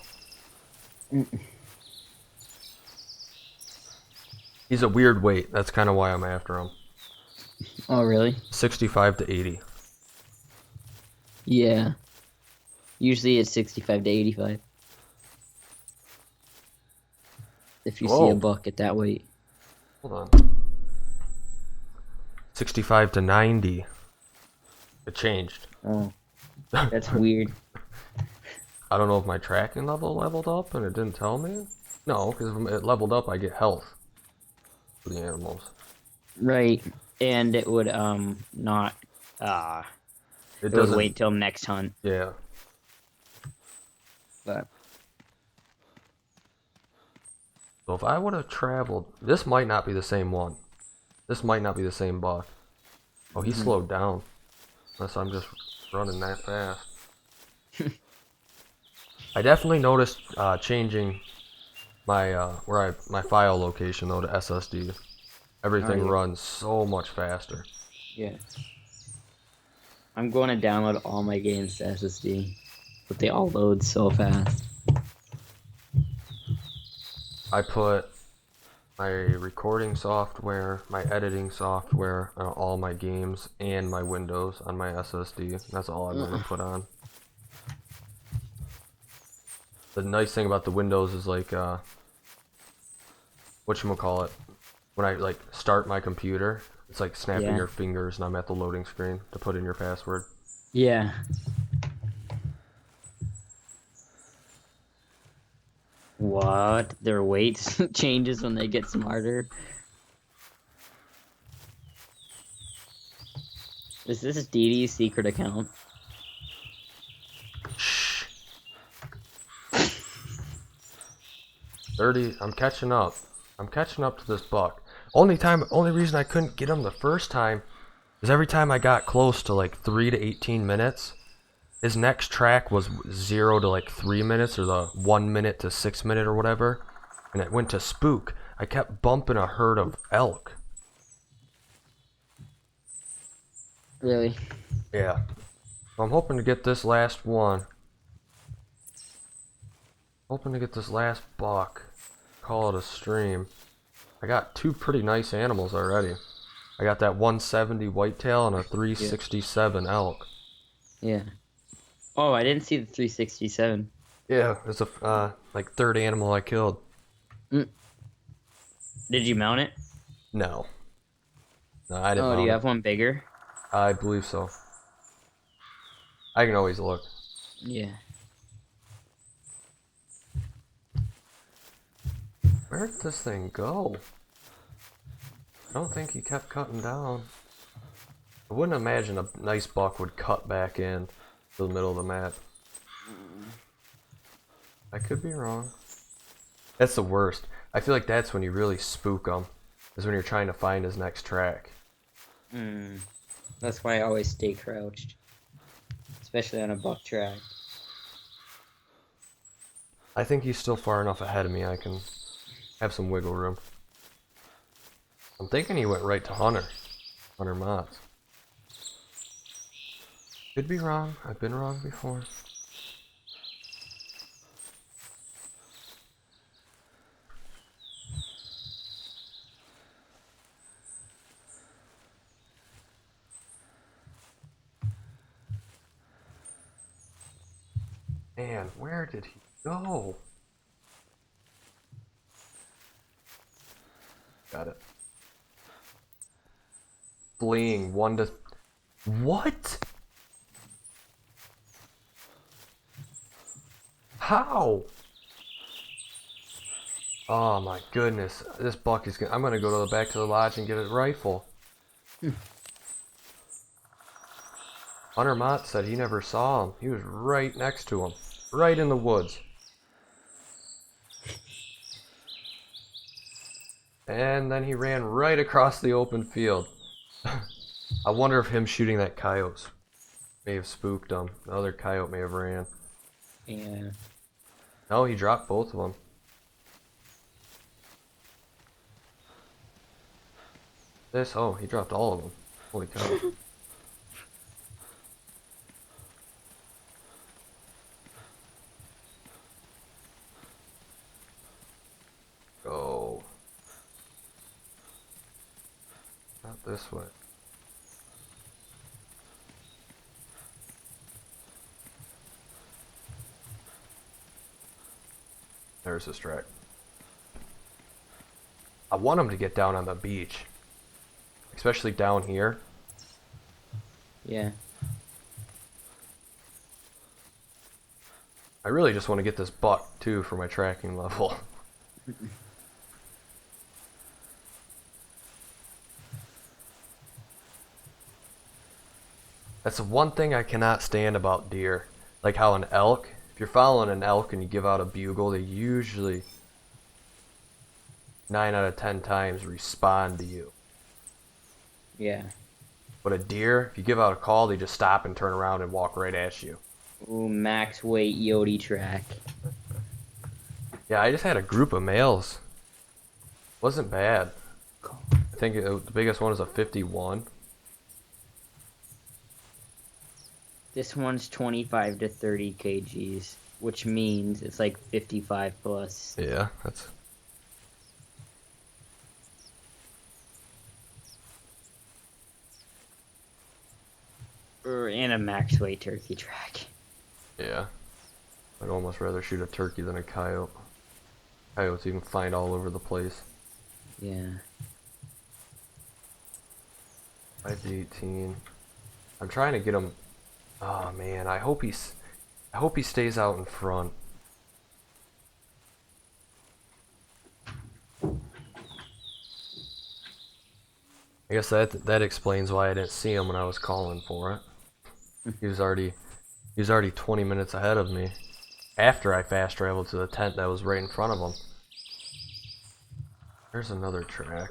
Speaker 1: He's a weird weight. That's kind of why I'm after him.
Speaker 2: Oh, really?
Speaker 1: 65 to 80.
Speaker 2: Yeah. Usually it's 65 to 85. If you see a buck at that weight.
Speaker 1: Hold on. 65 to 90. It changed.
Speaker 2: Oh. That's weird.
Speaker 1: I don't know if my tracking level leveled up and it didn't tell me. No, because if it leveled up, I get health for the animals.
Speaker 2: Right. And it would not it would wait till next hunt.
Speaker 1: Yeah.
Speaker 2: But
Speaker 1: So if I would have traveled, this might not be the same one. This might not be the same buck. Oh, he slowed down. Unless I'm just running that fast. I definitely noticed changing my my file location though to SSD. Everything runs so much faster.
Speaker 2: yeah. I'm going to download all my games to SSD, but they all load so fast.
Speaker 1: I put my recording software, my editing software, all my games, and my Windows on my SSD. That's all I'm gonna put on. The nice thing about the Windows is like, whatchamacallit, when I like start my computer, it's like snapping your fingers and I'm at the loading screen to put in your password.
Speaker 2: Yeah. What? Their weight changes when they get smarter? Is this Dee Dee's secret account?
Speaker 1: Shh. 30. I'm catching up. I'm catching up to this buck. Only reason I couldn't get him the first time is every time I got close to like 3 to 18 minutes, his next track was 0 to like 3 minutes, or the 1 minute to 6 minute or whatever, and it went to spook. I kept bumping a herd of elk.
Speaker 2: Really?
Speaker 1: Yeah. I'm hoping to get this last one. Hoping to get this last buck. Call it a stream. I got 2 pretty nice animals already. I got that 170 whitetail and a 367 elk.
Speaker 2: Yeah. Oh, I didn't see the 367.
Speaker 1: Yeah, it's a like third animal I killed.
Speaker 2: Did you mount it?
Speaker 1: No. No, I didn't
Speaker 2: Oh,
Speaker 1: mount
Speaker 2: do you
Speaker 1: it.
Speaker 2: have one bigger?
Speaker 1: I believe so. I can always look.
Speaker 2: Yeah.
Speaker 1: Where did this thing go? I don't think he kept cutting down. I wouldn't imagine a nice buck would cut back in to the middle of the map. I could be wrong. That's the worst. I feel like that's when you really spook them, is when you're trying to find his next track.
Speaker 2: That's why I always stay crouched. Especially on a buck track.
Speaker 1: I think he's still far enough ahead of me I can have some wiggle room. I'm thinking he went right to Hunter. Hunter Mott. Could be wrong. I've been wrong before. Man, where did he go? Got it. Fleeing 1 to... What? How? Oh my goodness. This buck is gonna... I'm gonna go to the back to the lodge and get a rifle. Hunter Mott said he never saw him. He was right next to him. Right in the woods. And then he ran right across the open field. I wonder if him shooting that coyote may have spooked him. The other coyote may have ran.
Speaker 2: Yeah.
Speaker 1: No, he dropped both of them. Oh, he dropped all of them. Holy cow. Go. Not this way. There's his track. I want him to get down on the beach. Especially down here.
Speaker 2: Yeah.
Speaker 1: I really just want to get this buck, too, for my tracking level. That's the one thing I cannot stand about deer. Like how an elk, if you're following an elk and you give out a bugle, they usually 9 out of 10 times respond to you.
Speaker 2: Yeah.
Speaker 1: But a deer, if you give out a call, they just stop and turn around and walk right at you.
Speaker 2: Ooh, max weight Yodi track.
Speaker 1: Yeah, I just had a group of males. Wasn't bad. I think the biggest one is a 51.
Speaker 2: This one's 25 to 30 kgs, which means it's like 55 plus.
Speaker 1: Yeah, that's...
Speaker 2: And a max weight turkey track.
Speaker 1: Yeah. I'd almost rather shoot a turkey than a coyote. Coyotes you can find all over the place.
Speaker 2: Yeah.
Speaker 1: 5 to 18. I'm trying to get him... Oh man, I hope he stays out in front. I guess that explains why I didn't see him when I was calling for it. He was already 20 minutes ahead of me. After I fast traveled to the tent that was right in front of him. There's another track.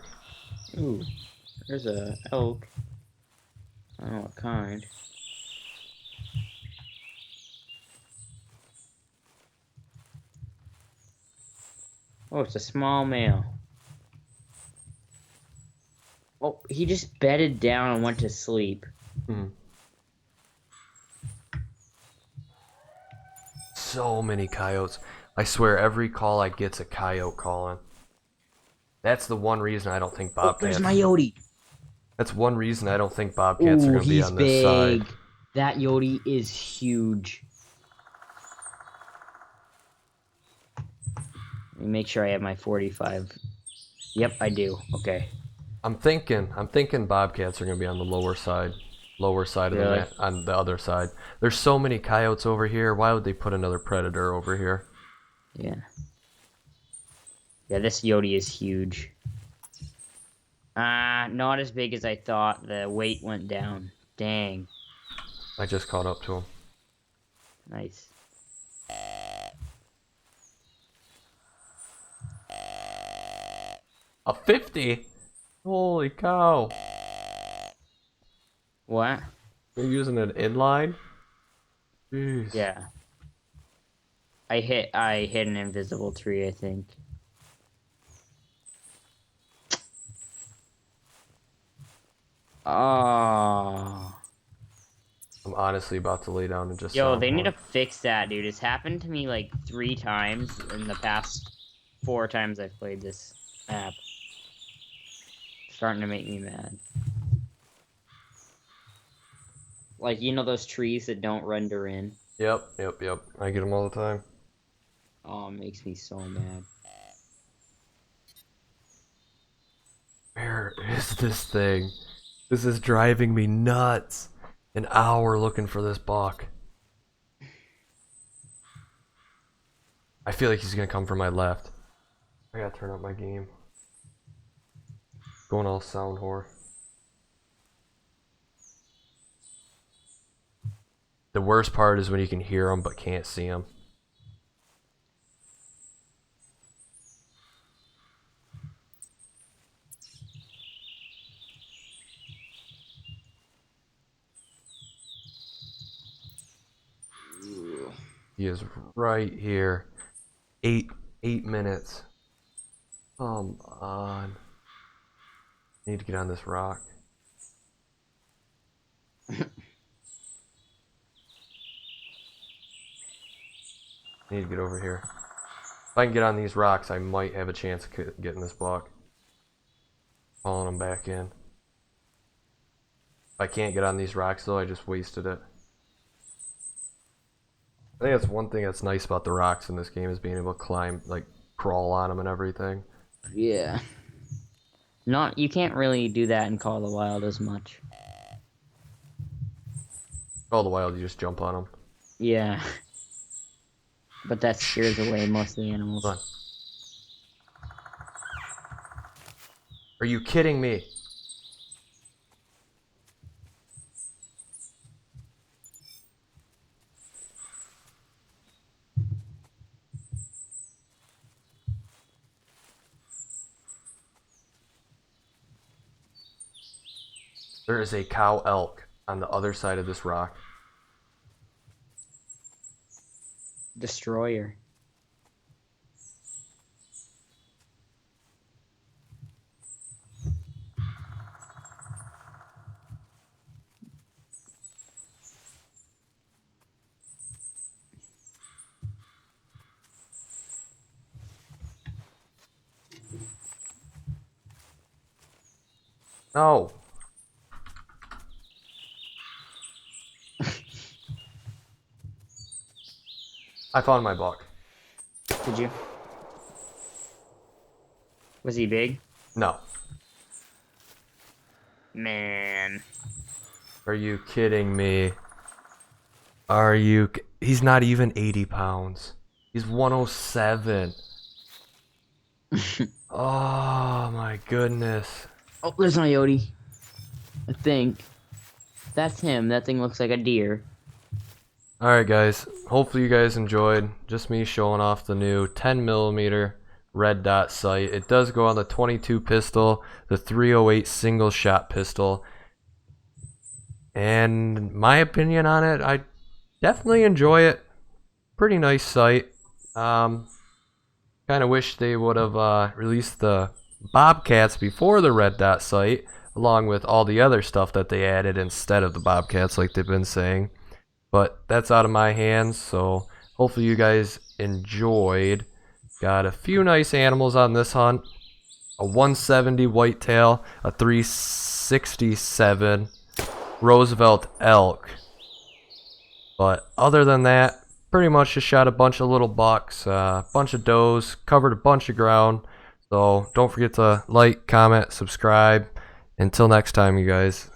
Speaker 2: Ooh, there's a elk. I don't know what kind. Oh, it's a small male. Oh, he just bedded down and went to sleep.
Speaker 1: Hmm. So many coyotes. I swear every call I get's a coyote calling. That's the one reason I don't think
Speaker 2: Oh, there's
Speaker 1: bobcats.
Speaker 2: my Yodi.
Speaker 1: That's one reason I don't think bobcats are
Speaker 2: Ooh,
Speaker 1: going to be
Speaker 2: he's
Speaker 1: on this side.
Speaker 2: big. That Yodi is huge. Let me make sure I have my 45. Yep, I do. Okay.
Speaker 1: I'm thinking bobcats are going to be on the lower side of the
Speaker 2: Really?
Speaker 1: map, on the other side. There's so many coyotes over here. Why would they put another predator over here?
Speaker 2: Yeah. Yeah, this Yodi is huge. Not as big as I thought. The weight went down. Dang.
Speaker 1: I just caught up to him.
Speaker 2: Nice.
Speaker 1: A 50? Holy cow.
Speaker 2: What?
Speaker 1: You're using an inline? Jeez.
Speaker 2: Yeah. I hit an invisible tree, I think. Oh.
Speaker 1: I'm honestly about to lay down and just
Speaker 2: Yo,
Speaker 1: sound
Speaker 2: they need to
Speaker 1: horn.
Speaker 2: fix that, dude. It's happened to me like 3 times in the past 4 times I've played this app. It's starting to make me mad. Like, you know those trees that don't render in?
Speaker 1: Yep. I get them all the time.
Speaker 2: Oh, it makes me so mad.
Speaker 1: Where is this thing? This is driving me nuts. An hour looking for this buck. I feel like he's gonna come from my left. I gotta turn up my game. Going all sound whore. The worst part is when you can hear him but can't see him. He is right here. 8 minutes. Come on. I need to get on this rock. I need to get over here. If I can get on these rocks, I might have a chance of getting this buck. Calling him back in. If I can't get on these rocks though, I just wasted it. I think that's one thing that's nice about the rocks in this game is being able to climb, like crawl on them and everything.
Speaker 2: Yeah. You can't really do that in Call of the Wild as much.
Speaker 1: All the while you just jump on them.
Speaker 2: Yeah. But that scares away most of the animals.
Speaker 1: Hold on. Are you kidding me? There is a cow elk on the other side of this rock.
Speaker 2: Destroyer.
Speaker 1: No. I found my buck.
Speaker 2: Did you? Was he big?
Speaker 1: No.
Speaker 2: Man.
Speaker 1: Are you kidding me? He's not even 80 pounds. He's 107. Oh my goodness.
Speaker 2: Oh, there's my Yodi. I think. That's him. That thing looks like a deer.
Speaker 1: Alright guys, hopefully you guys enjoyed just me showing off the new 10mm red dot sight. It does go on the 22 pistol, the 308 single shot pistol. And my opinion on it, I definitely enjoy it. Pretty nice sight. Kind of wish they would have released the Bobcats before the red dot sight, along with all the other stuff that they added instead of the Bobcats like they've been saying. But that's out of my hands, so hopefully you guys enjoyed. Got a few nice animals on this hunt. A 170 whitetail, a 367 Roosevelt elk. But other than that, pretty much just shot a bunch of little bucks, a bunch of does, covered a bunch of ground. So don't forget to like, comment, subscribe. Until next time, you guys.